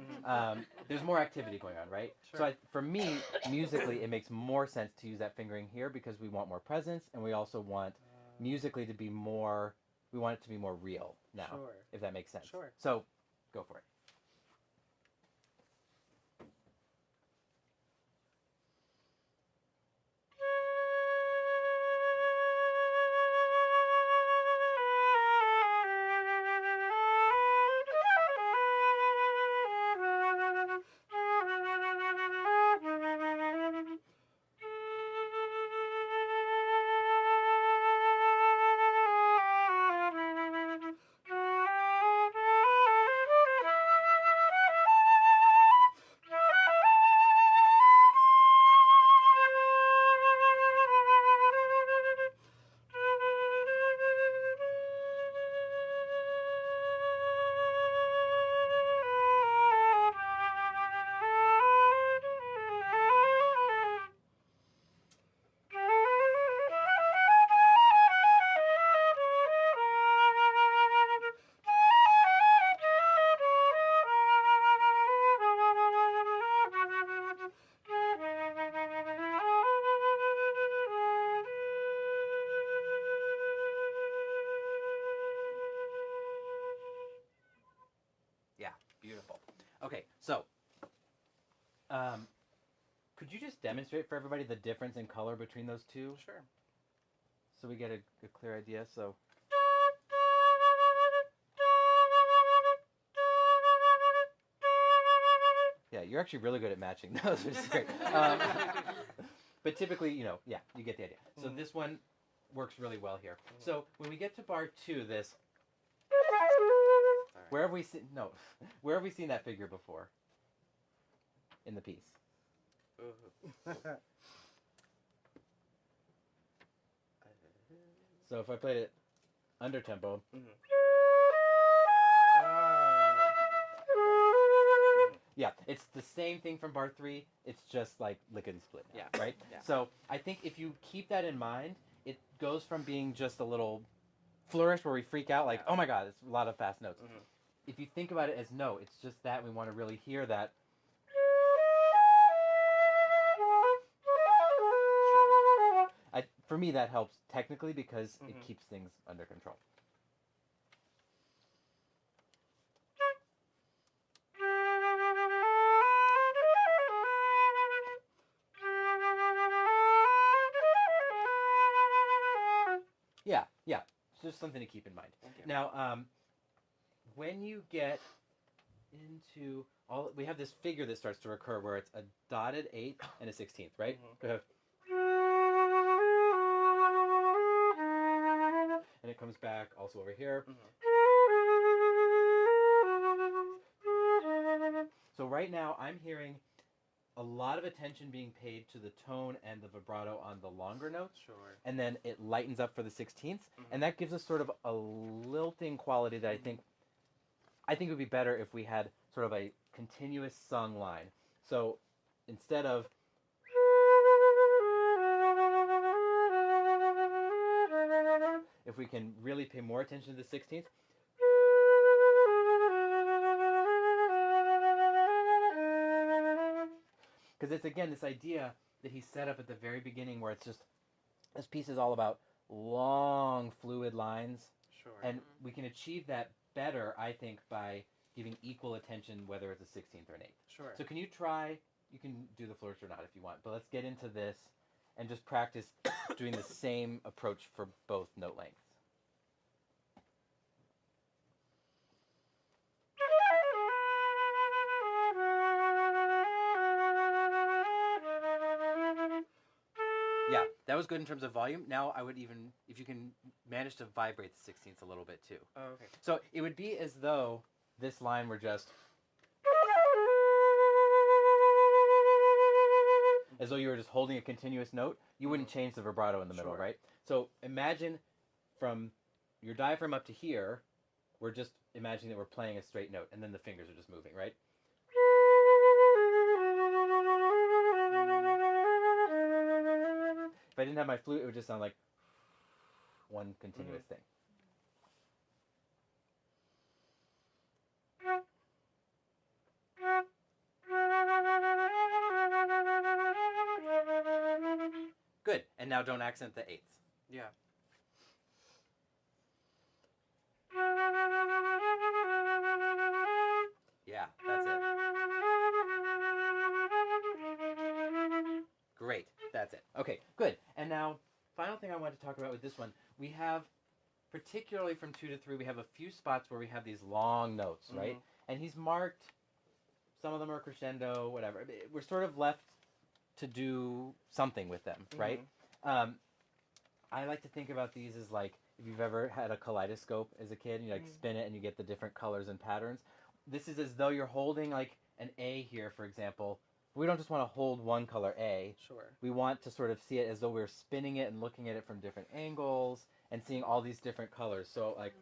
There's more activity going on, right? So for me, musically, it makes more sense to use that fingering here because we want more presence, and we also want musically to be more, we want it to be more real now, if that makes sense. So, go for it. Okay, so could you just demonstrate for everybody the difference in color between those two? Sure. So we get a clear idea. So. Yeah, you're actually really good at matching those, which is great. But typically, you know, yeah, you get the idea. So this one works really well here. So when we get to bar 2, this, where have we seen that figure before in the piece? So if I played it under tempo. Yeah, it's the same thing from bar 3. It's just like lickety split now, right? Yeah. So I think if you keep that in mind, it goes from being just a little flourish where we freak out like, oh my god, it's a lot of fast notes. If you think about it as no, it's just that we want to really hear that. For me, that helps technically because it keeps things under control. Yeah, it's just something to keep in mind. Now, when you get into we have this figure that starts to recur where it's a dotted 8th and a 16th, right? Go ahead. And it comes back also over here. So right now I'm hearing a lot of attention being paid to the tone and the vibrato on the longer notes. Sure. And then it lightens up for the 16th. And that gives us sort of a lilting quality that I think it would be better if we had sort of a continuous sung line. So instead of if we can really pay more attention to the 16th. Because it's, again, this idea that he set up at the very beginning where it's just, this piece is all about long, fluid lines. Sure. And we can achieve that better, I think, by giving equal attention, whether it's a 16th or an 8th. Sure. So can you try, you can do the flourish or not if you want, but let's get into this and just practice doing the same approach for both note lengths. Yeah, that was good in terms of volume. Now I would even, if you can manage to vibrate the 16ths a little bit too. Oh, okay. So it would be as though this line were just, as though you were just holding a continuous note. You wouldn't change the vibrato in the middle, right? So imagine from your diaphragm up to here, we're just imagining that we're playing a straight note, and then the fingers are just moving, right? If I didn't have my flute, it would just sound like one continuous thing. Good. And now don't accent the 8ths. Yeah. Yeah, that's it. Great. That's it. Okay, good. And now, final thing I want to talk about with this one, we have, particularly from 2 to 3, we have a few spots where we have these long notes, right? And he's marked, some of them are crescendo, whatever. We're sort of left to do something with them, right? I like to think about these as like, if you've ever had a kaleidoscope as a kid, and you like spin it and you get the different colors and patterns. This is as though you're holding like an A here, for example. We don't just want to hold one color A. Sure. We want to sort of see it as though we're spinning it and looking at it from different angles and seeing all these different colors. So like,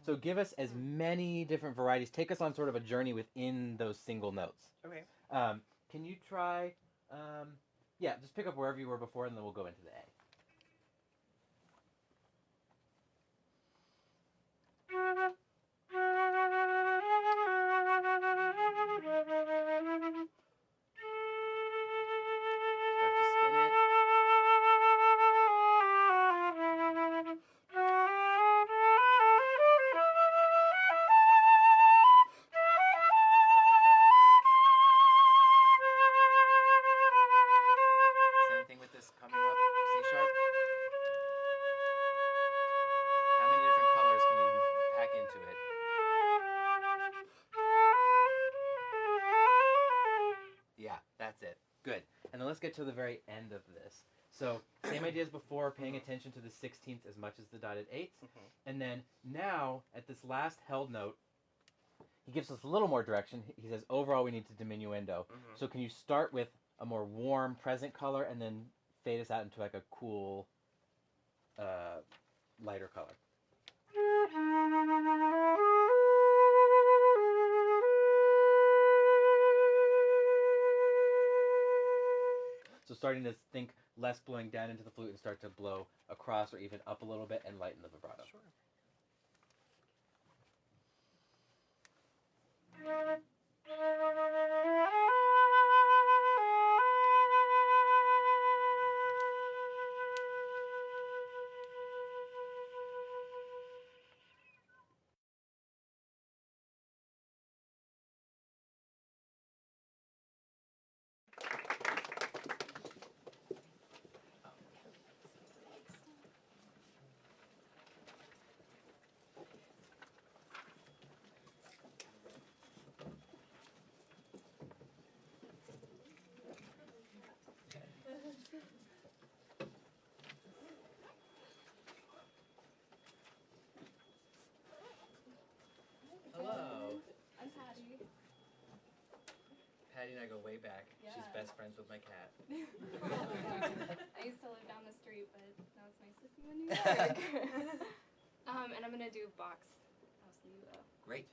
so give us as many different varieties. Take us on sort of a journey within those single notes. Okay. Can you try, yeah, just pick up wherever you were before and then we'll go into the A. Start to spin it. That's it. Good. And then let's get to the very end of this. So same idea as before, paying attention to the 16th as much as the dotted eighths. And then now, at this last held note, he gives us a little more direction. He says, overall, we need to diminuendo. So can you start with a more warm present color and then fade us out into like a cool, lighter color? So starting to think less blowing down into the flute and start to blow across or even up a little bit and lighten the vibrato. Sure. Hello. I'm Patty. Patty and I go way back. Yeah. She's best friends with my cat. I used to live down the street, but now it's nice to see you in New York. And I'm gonna do Bach's Liebe. Great.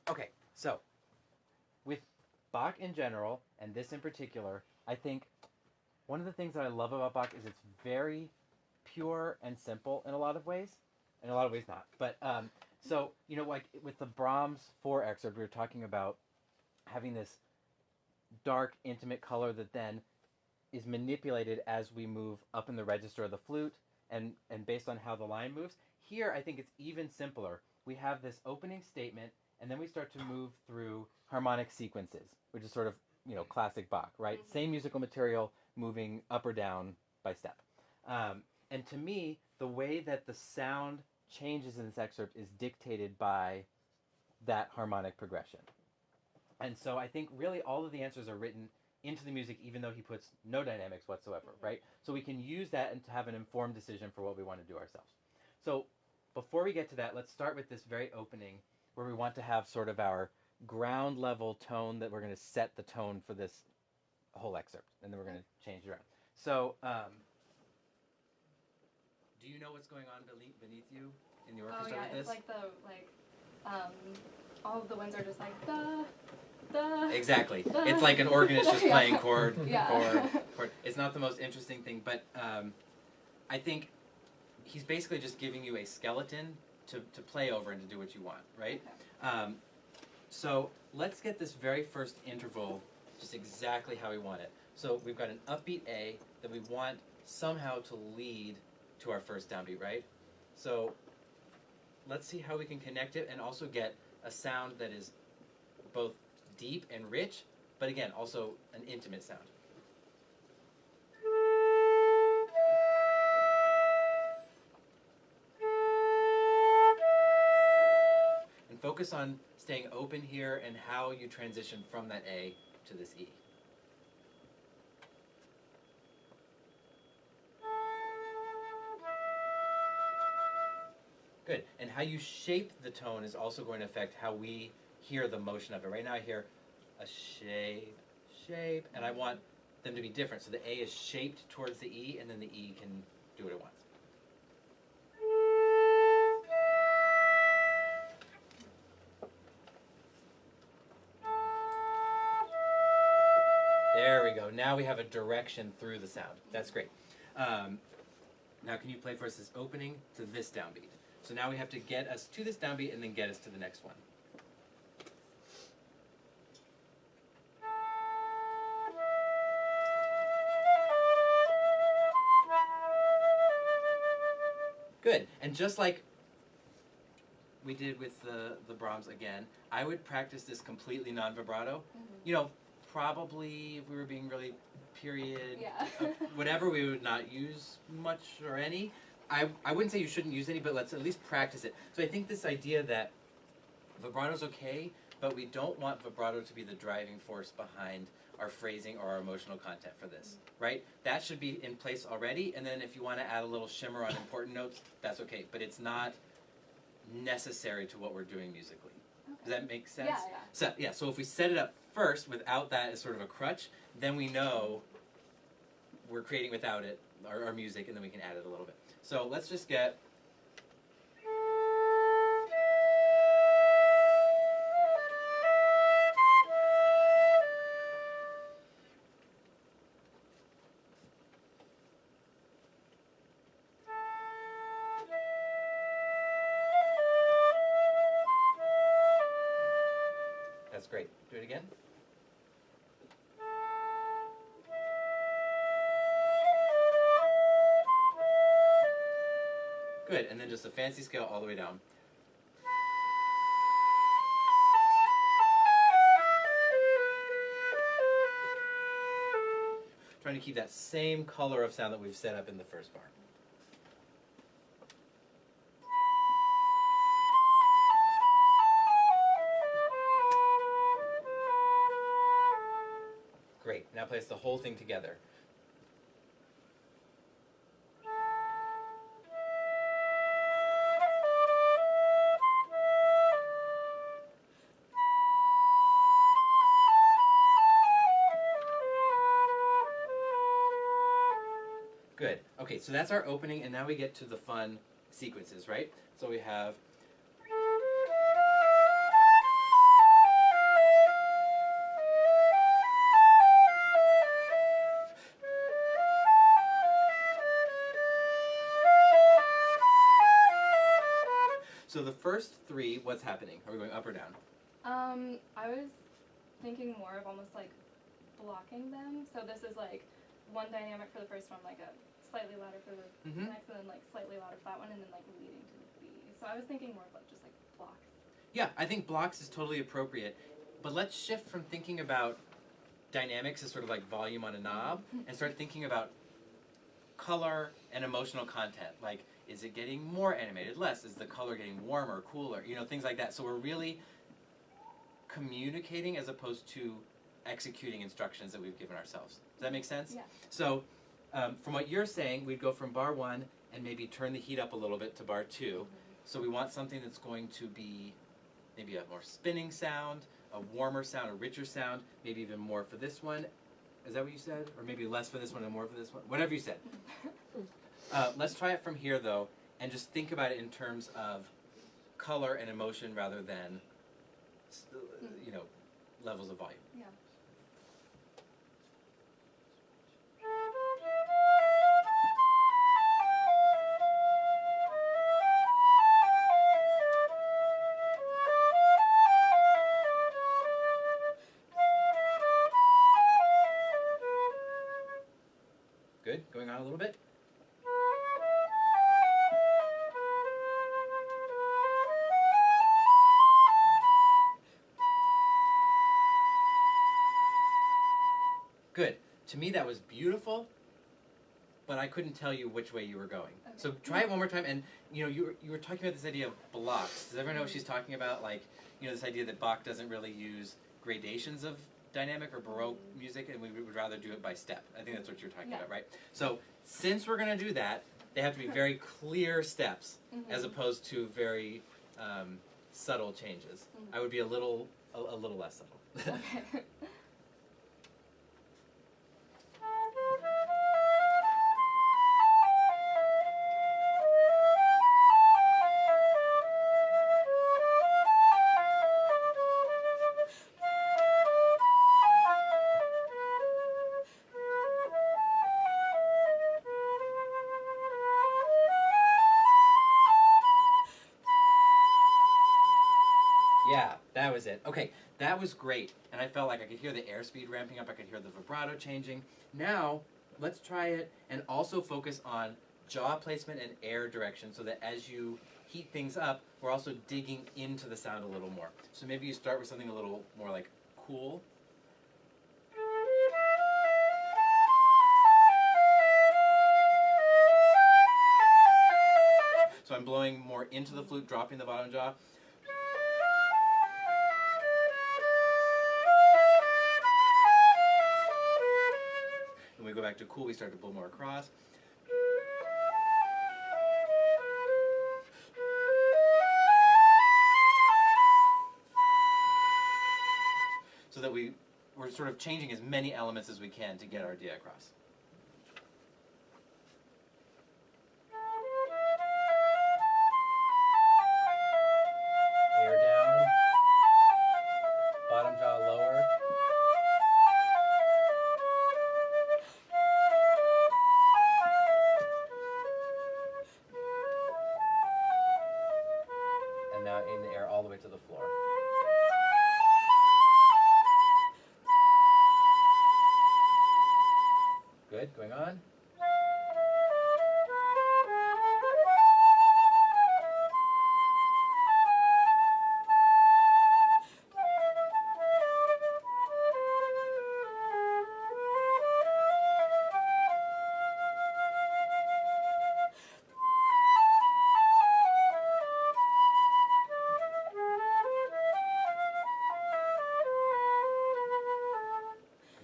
Okay, so with Bach in general, and this in particular, I think one of the things that I love about Bach is it's very pure and simple in a lot of ways. In a lot of ways not. But, so, you know, like with the Brahms 4 excerpt, we were talking about having this dark, intimate color that then is manipulated as we move up in the register of the flute and based on how the line moves. Here, I think it's even simpler. We have this opening statement, and then we start to move through harmonic sequences, which is sort of, you know, classic Bach, right? Mm-hmm. Same musical material moving up or down by step. And to me, the way that the sound changes in this excerpt is dictated by that harmonic progression. And so I think really all of the answers are written into the music, even though he puts no dynamics whatsoever, right? So we can use that and to have an informed decision for what we want to do ourselves. So before we get to that, let's start with this very opening where we want to have sort of our ground level tone that we're going to set the tone for this whole excerpt, and then we're going to change it around. So, do you know what's going on beneath you in the orchestra with this? It's like all of the winds are just like da, da. Exactly. Da. It's like an organist just Yeah. playing chord, Yeah. chord. It's not the most interesting thing, but I think he's basically just giving you a skeleton to play over and to do what you want, right? Okay. So let's get this very first interval just exactly how we want it. So we've got an upbeat A that we want somehow to lead to our first downbeat, right? So let's see how we can connect it and also get a sound that is both deep and rich, but again, also an intimate sound. focus on staying open here and how you transition from that A to this E. Good. And how you shape the tone is also going to affect how we hear the motion of it. Right now I hear a shape, shape, and I want them to be different. So the A is shaped towards the E, and then the E can do what it wants. There we go. Now we have a direction through the sound. That's great. Now can you play for us this opening to this downbeat? So now we have to get us to this downbeat and then get us to the next one. Good. And just like we did with the Brahms again, I would practice this completely non-vibrato. You know, probably if we were being really period, whatever, we would not use much or any. I wouldn't say you shouldn't use any, but let's at least practice it. So I think this idea that vibrato's okay, but we don't want vibrato to be the driving force behind our phrasing or our emotional content for this, right? That should be in place already, and then if you want to add a little shimmer on important notes, that's okay, but it's not necessary to what we're doing musically. Okay. Does that make sense? Yeah. So if we set it up first without that as sort of a crutch, then we know we're creating without it, our music, and then we can add it a little bit. So let's just get... That's great. Do it again. Good, and then just a fancy scale all the way down. Trying to keep that same color of sound that we've set up in the first bar. Great, now place the whole thing together. Good. Okay, so that's our opening, and now we get to the fun sequences, right? So we have... So the first three, what's happening? Are we going up or down? I was thinking more of almost like blocking them. So this is like one dynamic for the first one, like a slightly louder for the next, and then like slightly louder for that one, and then like leading to the B. So I was thinking more of like just like blocks. Yeah, I think blocks is totally appropriate. But let's shift from thinking about dynamics as sort of like volume on a knob and start thinking about color and emotional content. Like, is it getting more animated, less? Is the color getting warmer, cooler? You know, things like that. So we're really communicating as opposed to executing instructions that we've given ourselves. Does that make sense? Yeah. So from what you're saying, we'd go from bar 1 and maybe turn the heat up a little bit to bar 2. So we want something that's going to be maybe a more spinning sound, a warmer sound, a richer sound, maybe even more for this one. Is that what you said? Or maybe less for this one and more for this one? Whatever you said. Let's try it from here, though, and just think about it in terms of color and emotion rather than, you know, levels of volume. Yeah. Good. Going on a little bit. Good. To me, that was beautiful, but I couldn't tell you which way you were going. Okay. So try it one more time, and you were talking about this idea of blocks. Does everyone know what she's talking about? Like, this idea that Bach doesn't really use gradations of dynamic or Baroque music, and we would rather do it by step. I think that's what you're talking about, right? So since we're going to do that, they have to be very clear steps, as opposed to very subtle changes. I would be a little less subtle. Okay. Yeah, that was it. Okay, that was great. And I felt like I could hear the airspeed ramping up. I could hear the vibrato changing. Now, let's try it and also focus on jaw placement and air direction so that as you heat things up, we're also digging into the sound a little more. So maybe you start with something a little more like cool. So I'm blowing more into the flute, dropping the bottom jaw. When we go back to cool, we start to blow more across. So that we're sort of changing as many elements as we can to get our idea across. Air down, bottom jaw lower. And now in the air all the way to the floor. Good, going on.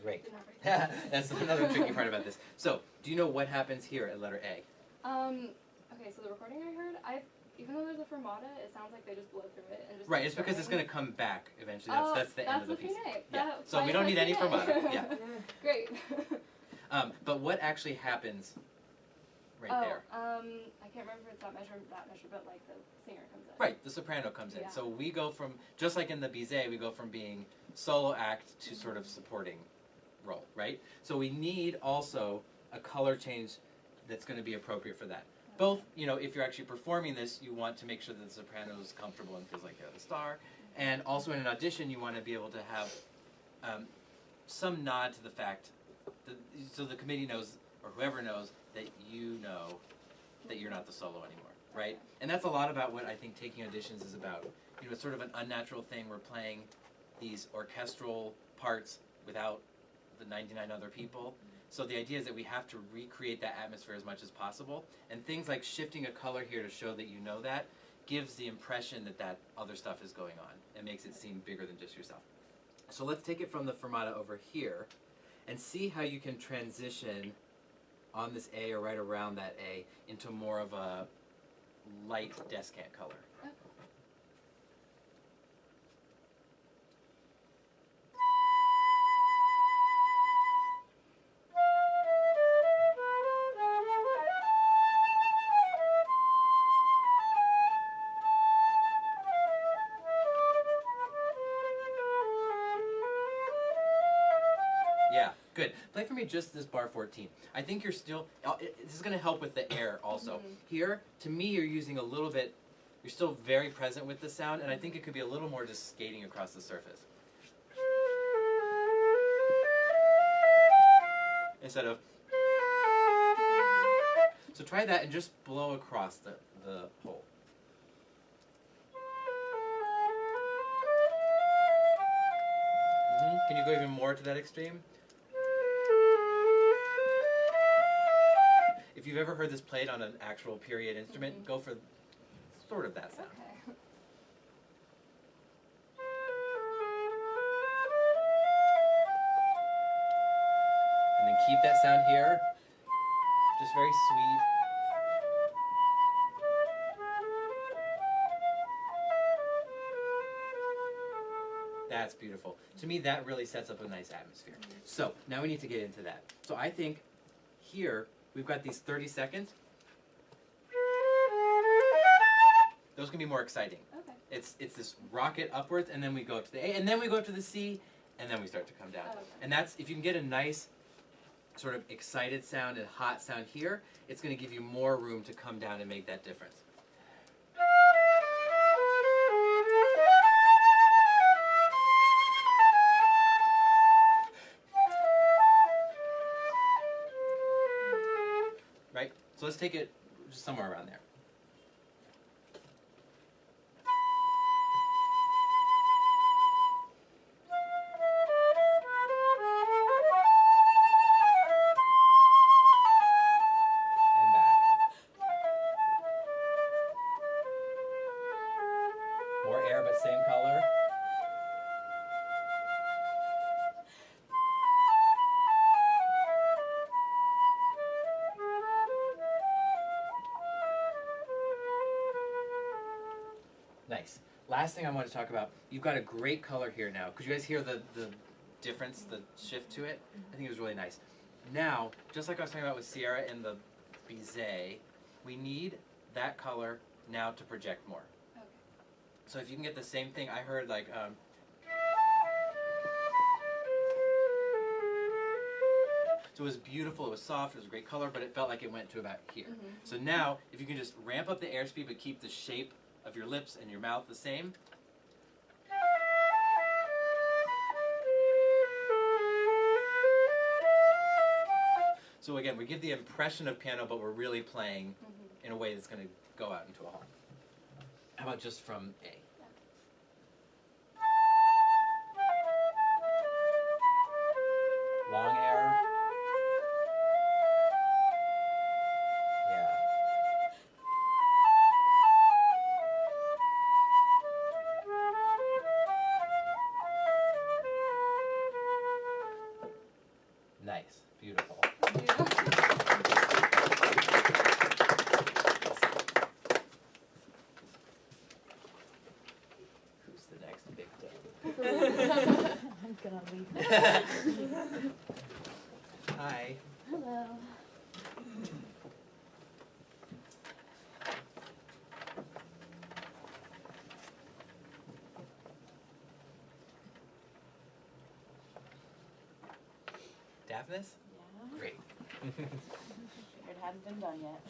Great. That's another tricky part about this. So, do you know what happens here at letter A? Okay, so the recording I heard, even though there's a fermata, it sounds like they just blow through it and just. Right, it's because it's going to come back eventually. That's the end of the piece. Finale. Yeah. So we don't need any fermata. Yeah. Great. But what actually happens right there? I can't remember if it's that measure, but like the singer comes in. Right, the soprano comes in. Yeah. So we go from, just like in the Bizet, we go from being solo act to sort of supporting role, right? So we need also a color change that's going to be appropriate for that. Both, if you're actually performing this, you want to make sure that the soprano is comfortable and feels like they're the star. And also in an audition, you want to be able to have some nod to the fact, so the committee knows, or whoever knows, that you know that you're not the solo anymore, right? And that's a lot about what I think taking auditions is about. It's sort of an unnatural thing. We're playing these orchestral parts without the 99 other people. So the idea is that we have to recreate that atmosphere as much as possible. And things like shifting a color here to show that you know that gives the impression that that other stuff is going on and makes it seem bigger than just yourself. So let's take it from the fermata over here and see how you can transition on this A or right around that A into more of a light descant color. Yeah, good. Play for me just this bar 14. I think you're still, this is going to help with the air also. Here, to me, you're using a little bit, you're still very present with the sound, and I think it could be a little more just skating across the surface. Instead of, so try that and just blow across the hole. Can you go even more to that extreme? if you've ever heard this played on an actual period instrument, go for sort of that sound. Okay. And then keep that sound here, just very sweet. That's beautiful. To me, that really sets up a nice atmosphere. So now we need to get into that. So I think here we've got these 30 seconds. Those can be more exciting. Okay. It's this rocket upwards, and then we go up to the A, and then we go up to the C, and then we start to come down. Okay. And that's, if you can get a nice sort of excited sound and hot sound here, it's going to give you more room to come down and make that difference. Right? So let's take it just somewhere around there. And back. More air, but same color. Nice. Last thing I want to talk about, you've got a great color here now. Could you guys hear the difference, the shift to it? I think it was really nice. Now, just like I was talking about with Ciera and the Bizet, we need that color now to project more. Okay. So if you can get the same thing, I heard like, so it was beautiful, it was soft, it was a great color, but it felt like it went to about here. So now, if you can just ramp up the airspeed but keep the shape of your lips and your mouth the same. So again, we give the impression of piano, but we're really playing in a way that's going to go out into a hall. How about just from A? Long air. Yeah. Nice. Beautiful. Who's the next victim? I'm gonna leave. Hi. Hello. Daphnis? Yeah. Great. It hadn't been done yet.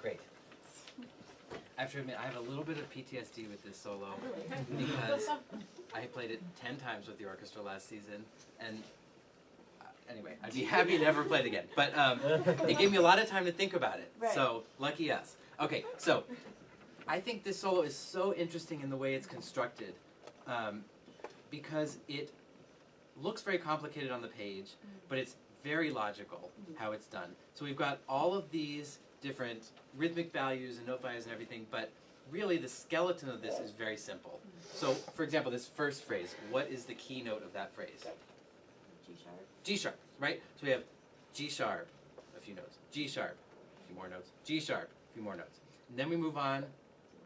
great. I have to admit, I have a little bit of PTSD with this solo because I played it 10 times with the orchestra last season, and anyway, I'd be happy to never play it again. But it gave me a lot of time to think about it, so lucky us. Okay, so I think this solo is so interesting in the way it's constructed because it looks very complicated on the page, but it's very logical how it's done. So we've got all of these different rhythmic values and note values and everything, but really the skeleton of this is very simple. So, for example, this first phrase, what is the key note of that phrase? G sharp. G sharp, right? So we have G sharp, a few notes, G sharp, a few more notes, G sharp, a few more notes. And then we move on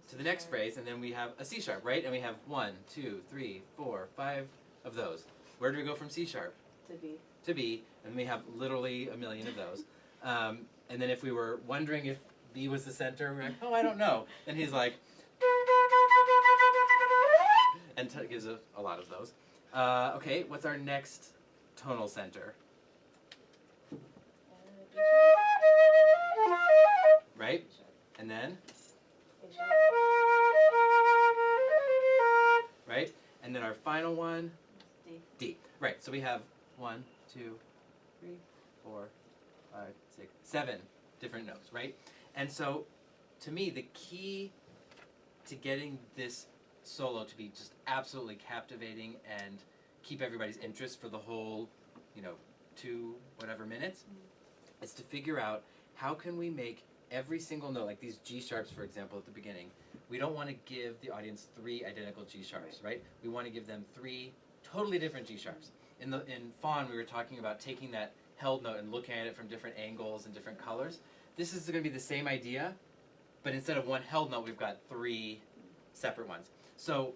to the next phrase, and then we have a C sharp, right? And we have 1, 2, 3, 4, 5 of those. Where do we go from C sharp? To B. To B, and we have literally a million of those. And then if we were wondering if B was the center, we're like, oh, I don't know. And he's like, and gives us a lot of those. Okay, what's our next tonal center? Right? And then? A sharp. Right? And then our final one? D. D. Right, so we have 1, 2, 3, 4, 5, 6, 7 different notes, right? And so, to me, the key to getting this solo to be just absolutely captivating and keep everybody's interest for the whole, 2 whatever minutes, is to figure out how can we make every single note, like these G sharps, for example, at the beginning. We don't want to give the audience 3 identical G sharps, right? We want to give them 3 totally different G sharps. In Faun, we were talking about taking that held note and looking at it from different angles and different colors. This is going to be the same idea, but instead of 1 held note, we've got 3 separate ones. So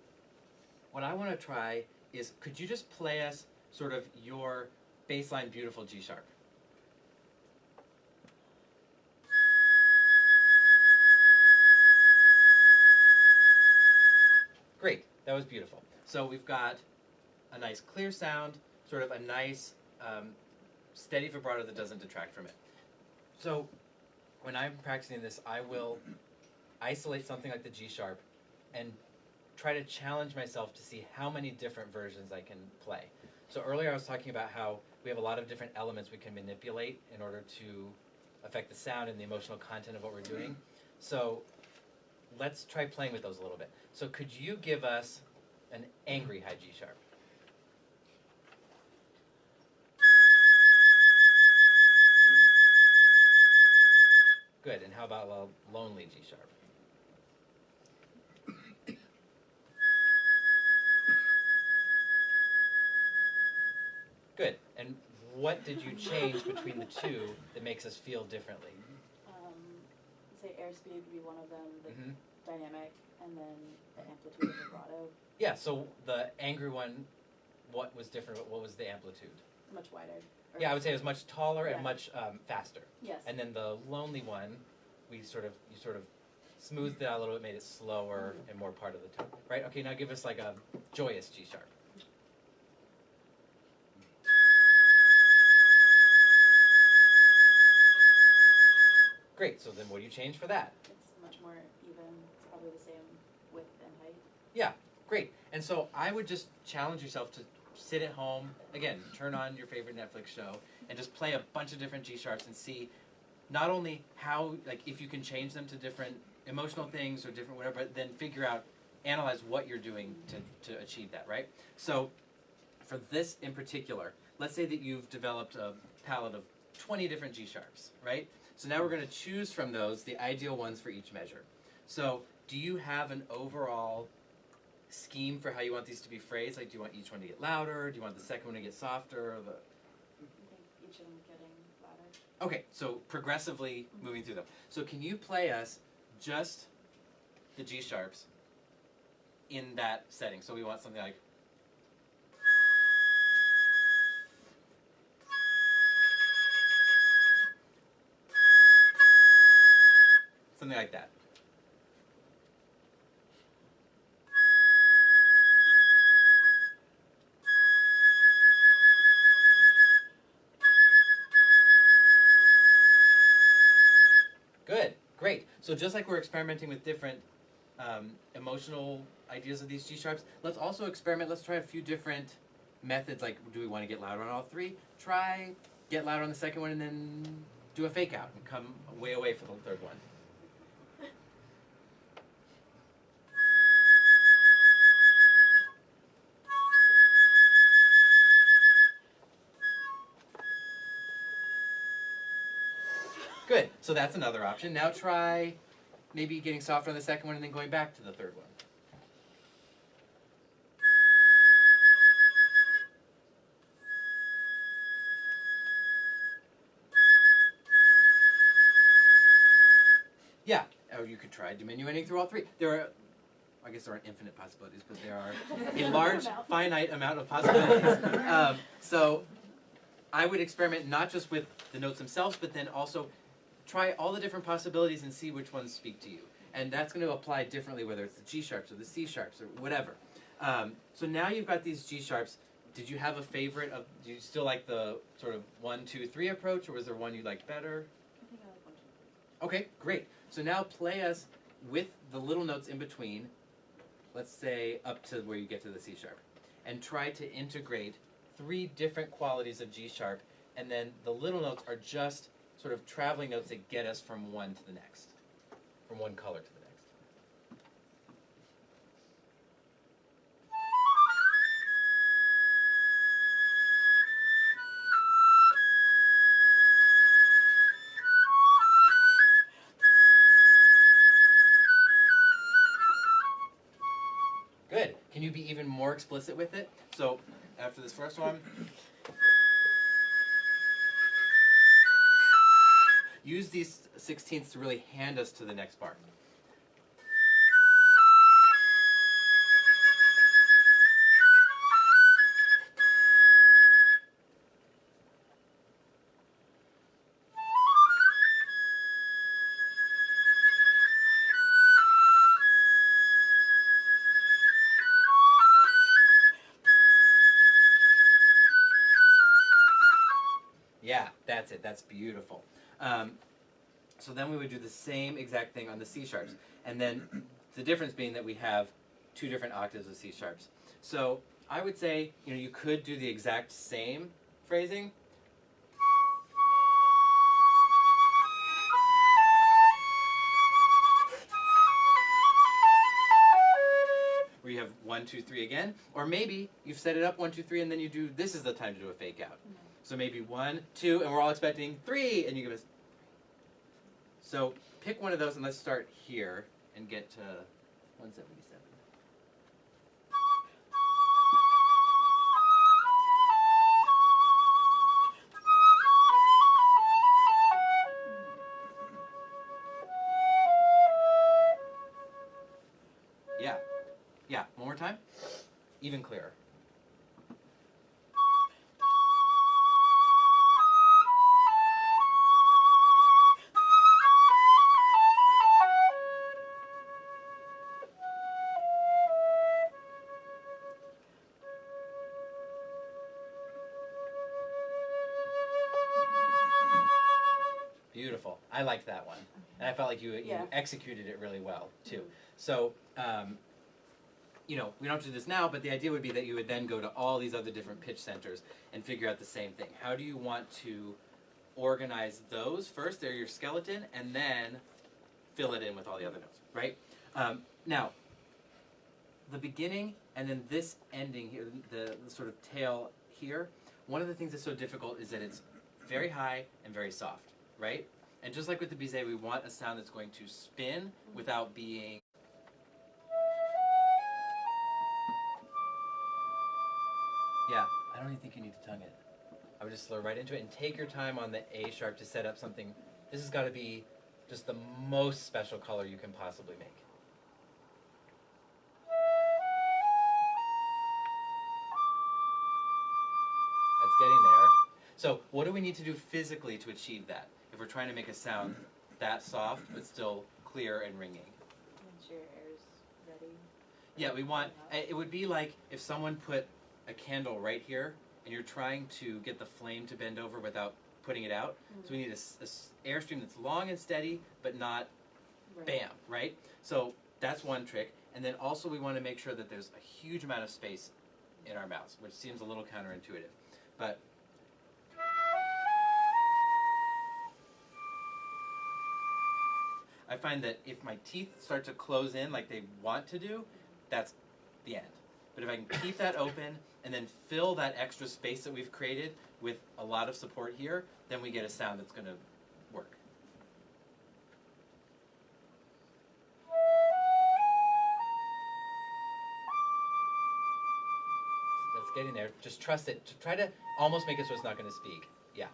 what I want to try is, could you just play us sort of your baseline beautiful G sharp? Great, that was beautiful. So we've got a nice clear sound, sort of a nice steady vibrato that doesn't detract from it. So when I'm practicing this, I will isolate something like the G sharp and try to challenge myself to see how many different versions I can play. So earlier I was talking about how we have a lot of different elements we can manipulate in order to affect the sound and the emotional content of what we're doing. So let's try playing with those a little bit. So could you give us an angry high G sharp? Good, and how about a lonely G sharp? Good, and what did you change between the two that makes us feel differently? Say airspeed would be one of them, the Mm-hmm. dynamic, and then the amplitude of vibrato. Yeah, so the angry one, what was different? What was the amplitude? Much wider. Yeah, I would say it was much taller Yeah. and much faster. Yes. And then the lonely one, you sort of smoothed it out a little bit, made it slower and more part of the tone. Right? Okay, now give us like a joyous G sharp. Great, so then what do you change for that? It's much more even. It's probably the same width and height. Yeah, great. And so I would just challenge yourself to sit at home, again, turn on your favorite Netflix show, and just play a bunch of different G sharps and see not only how, like, if you can change them to different emotional things or different whatever, but then figure out, analyze what you're doing to achieve that, right? So for this in particular, let's say that you've developed a palette of 20 different G sharps, right? So now we're going to choose from those the ideal ones for each measure. So do you have an overall scheme for how you want these to be phrased? Like, do you want each one to get louder? Do you want the second one to get softer? Or I think each of them getting louder. Okay, so progressively moving through them. So can you play us just the G sharps in that setting? So we want something like... something like that. Good, great. So just like we're experimenting with different emotional ideas of these G sharps, let's also experiment. Let's try a few different methods. Like, do we want to get louder on all three? Try get louder on the second one, and then do a fake out and come way away for the third one. Good. So that's another option. Now try maybe getting softer on the second one and then going back to the third one. Yeah. Or you could try diminuending through all three. I guess there aren't infinite possibilities, but there are a large, finite amount of possibilities. So I would experiment not just with the notes themselves, but then also try all the different possibilities and see which ones speak to you. And that's going to apply differently, whether it's the G sharps or the C sharps or whatever. So now you've got these G sharps. Did you have a favorite? Do you still like the sort of 1, 2, 3 approach, or was there one you liked better? I think I like 1, 2, 3. Okay, great. So now play us with the little notes in between, let's say up to where you get to the C sharp, and try to integrate 3 different qualities of G sharp, and then the little notes are just sort of traveling notes that get us from one to the next, from one color to the next. Good. Can you be even more explicit with it? So after this first one, use these 16ths to really hand us to the next part. Yeah, that's it. That's beautiful. So then we would do the same exact thing on the C sharps. And then the difference being that we have 2 different octaves of C sharps. So I would say, you could do the exact same phrasing. Where you have 1, 2, 3 again. Or maybe you've set it up 1, 2, 3, and then you do, this is the time to do a fake out. So maybe 1, 2, and we're all expecting 3, and you give us. So pick one of those, and let's start here and get to 177. Yeah. Yeah. One more time. Even clearer. Beautiful. I liked that one. And I felt like you executed it really well, too. So, we don't have to do this now, but the idea would be that you would then go to all these other different pitch centers and figure out the same thing. How do you want to organize those? First, they're your skeleton, and then fill it in with all the other notes, right? Now, the beginning and then this ending here, the sort of tail here, one of the things that's so difficult is that it's very high and very soft, right? And just like with the Bizet, we want a sound that's going to spin without being... Yeah, I don't even think you need to tongue it. I would just slow right into it and take your time on the A sharp to set up something. This has got to be just the most special color you can possibly make. That's getting there. So what do we need to do physically to achieve that? If we're trying to make a sound that soft but still clear and ringing. Once your air's ready. Yeah, we want, it would be like if someone put a candle right here and you're trying to get the flame to bend over without putting it out. So we need a airstream that's long and steady but not bam, right? So that's one trick. And then also we want to make sure that there's a huge amount of space in our mouths, which seems a little counterintuitive. But I find that if my teeth start to close in like they want to do, that's the end. But if I can keep that open and then fill that extra space that we've created with a lot of support here, then we get a sound that's going to work. That's getting there. Just trust it. Try to almost make it so it's not going to speak. Yeah.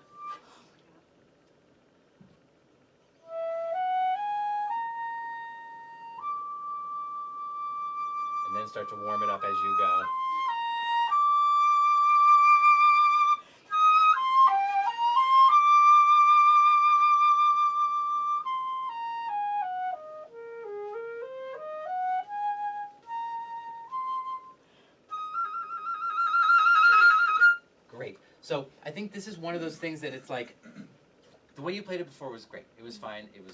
And then start to warm it up as you go. Great. So I think this is one of those things that it's like, the way you played it before was great. It was fine. It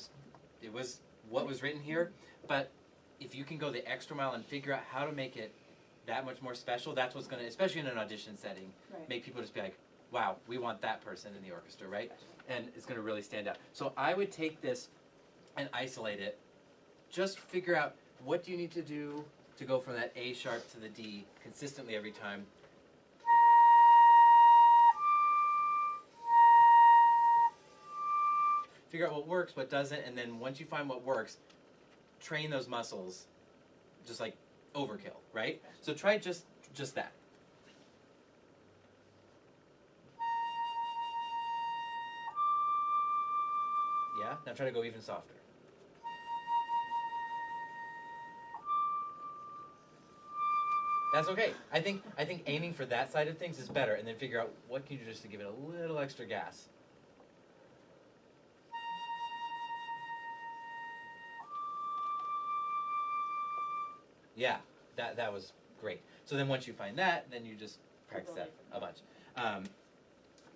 was what was written here. But if you can go the extra mile and figure out how to make it that much more special, that's what's going to, especially in an audition setting, make people just be like, wow, we want that person in the orchestra, right? And it's going to really stand out. So I would take this and isolate it. Just figure out what do you need to do to go from that A sharp to the D consistently every time. Figure out what works, what doesn't, and then once you find what works, train those muscles, just like overkill, right? So try just that. Yeah. Now try to go even softer. That's okay. I think aiming for that side of things is better, and then figure out what can you do just to give it a little extra gas. Yeah, that was great. So then once you find that, then you just practice that a bunch.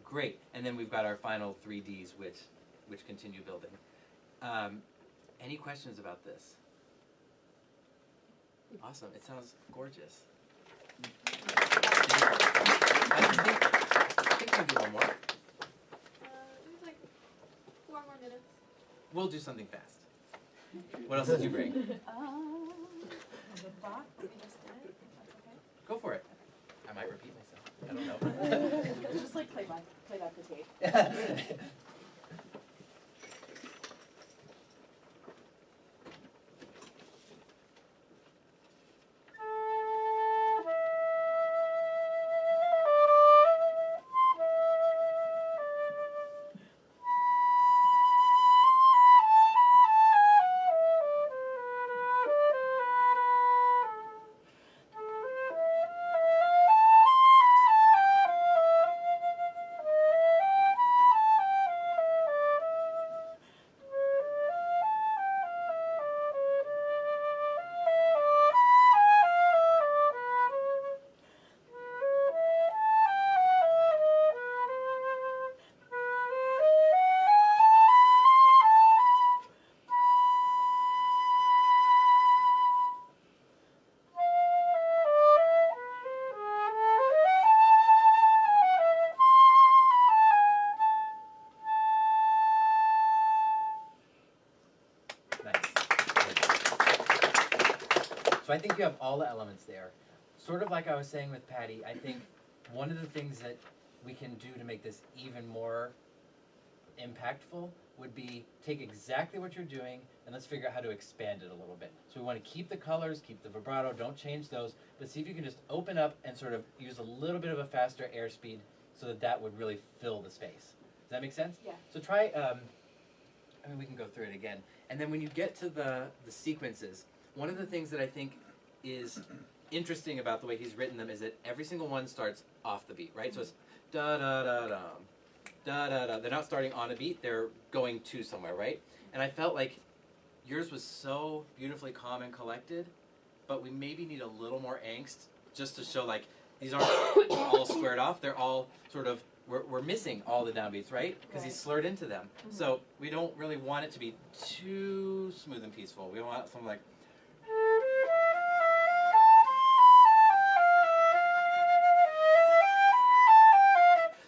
Great. And then we've got our final 3 Ds, which continue building. Any questions about this? Awesome. It sounds gorgeous. I think we'll do one more. There's like 4 more minutes. We'll do something fast. What else did you bring? Bach, we just did it. That's okay. Go for it. I might repeat myself. I don't know. Just like play back the tape. So I think you have all the elements there. Sort of like I was saying with Patty, I think one of the things that we can do to make this even more impactful would be take exactly what you're doing and let's figure out how to expand it a little bit. So we want to keep the colors, keep the vibrato, don't change those, but see if you can just open up and sort of use a little bit of a faster airspeed so that that would really fill the space. Does that make sense? Yeah. So try, I mean, we can go through it again. And then when you get to the sequences, one of the things that I think is interesting about the way he's written them is that every single one starts off the beat, right? So it's da-da-da-dum, da-da-da. They're not starting on a beat, they're going to somewhere, right? And I felt like yours was so beautifully calm and collected, but we maybe need a little more angst just to show like these aren't all squared off, they're all sort of we're missing all the downbeats, right? Because he's slurred into them. So we don't really want it to be too smooth and peaceful. We want something like.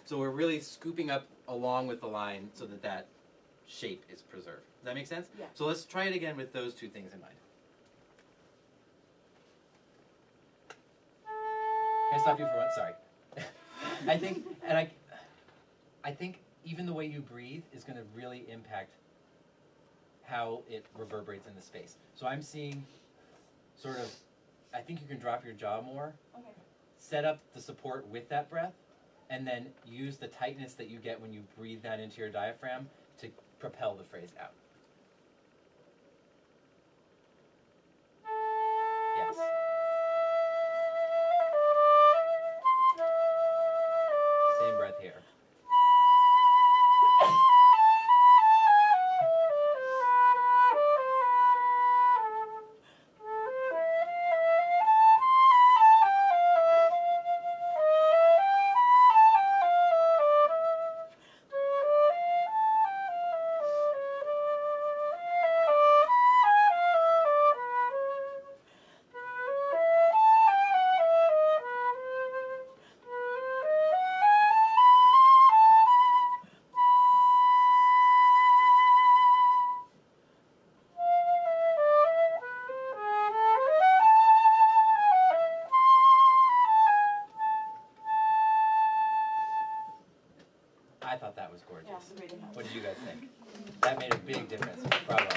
So we're really scooping up along with the line so that that shape is preserved. Does that make sense? Yeah. So let's try it again with those two things in mind. Can I stop you for one? Sorry. I think even the way you breathe is going to really impact how it reverberates in the space. So I'm seeing sort of, I think you can drop your jaw more, Okay. set up the support with that breath, and then use the tightness that you get when you breathe that into your diaphragm to propel the phrase out. Yes. Same breath here. I thought that was gorgeous. Yeah, really nice. What did you guys think? That made a big difference. Bravo.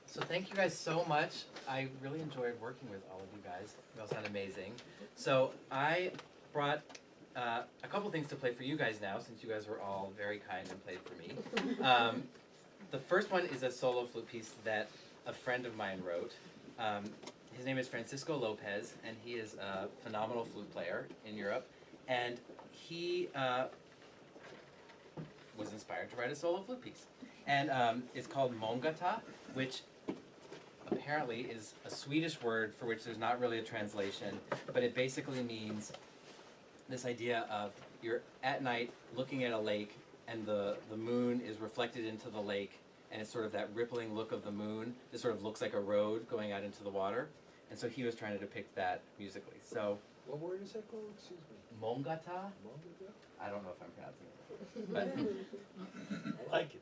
So thank you guys so much. I really enjoyed working with all of you guys. You all sound amazing. So I brought a couple things to play for you guys now, since you guys were all very kind and played for me. The first one is a solo flute piece that a friend of mine wrote. His name is Francisco Lopes, and he is a phenomenal flute player in Europe. And he was inspired to write a solo flute piece. And it's called Månggata, which apparently is a Swedish word for which there's not really a translation, but it basically means this idea of you're at night looking at a lake, and the moon is reflected into the lake, and it's sort of that rippling look of the moon. It sort of looks like a road going out into the water. And so he was trying to depict that musically. So, What word is that called? Excuse me. Månggata? Månggata? I don't know if I'm pronouncing it. But I like it.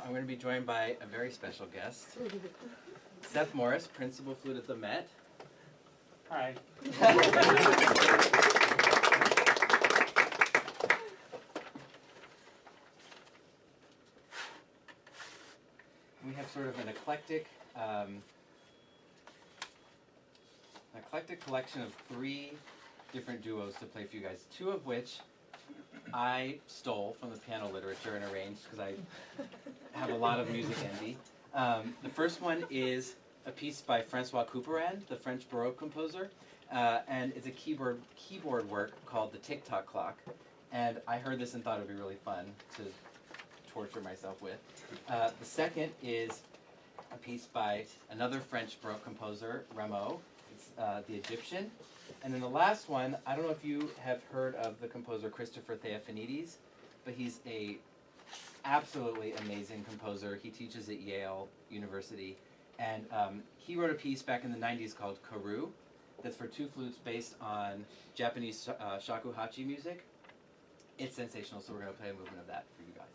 I'm going to be joined by a very special guest, Seth Morris, Principal Flute at the Met. Hi. We have sort of an eclectic collection of 3 different duos to play for you guys, 2 of which I stole from the piano literature and arranged because I have a lot of music envy. The first one is a piece by Francois Couperin, the French Baroque composer, and it's a keyboard work called The Tick-Tock Clock. And I heard this and thought it would be really fun to torture myself with. The second is a piece by another French Baroque composer, Rameau. It's The Egyptian. And then the last one, I don't know if you have heard of the composer Christopher Theophanides, but he's a absolutely amazing composer. He teaches at Yale University. And he wrote a piece back in the 90s called Karu that's for 2 flutes based on Japanese shakuhachi music. It's sensational, so we're going to play a movement of that for you guys.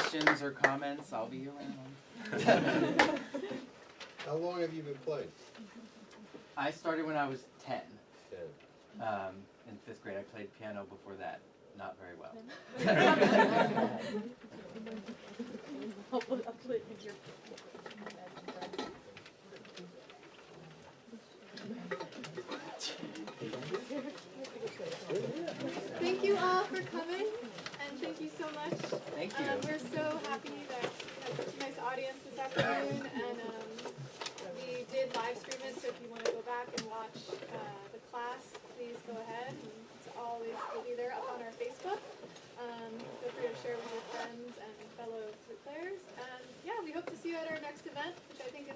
questions or comments, I'll be around. How long have you been playing? I started when I was 10. 10. In 5th grade. I played piano before that. Not very well. Thank you all for coming, and thank you so much. Thank you. We're so happy that we had such a nice audience this afternoon, and we did live stream it, so if you want to go back and watch the class, please go ahead. It's always, will be there up on our Facebook. Feel free to share with your friends and fellow flute players. And yeah, we hope to see you at our next event, which I think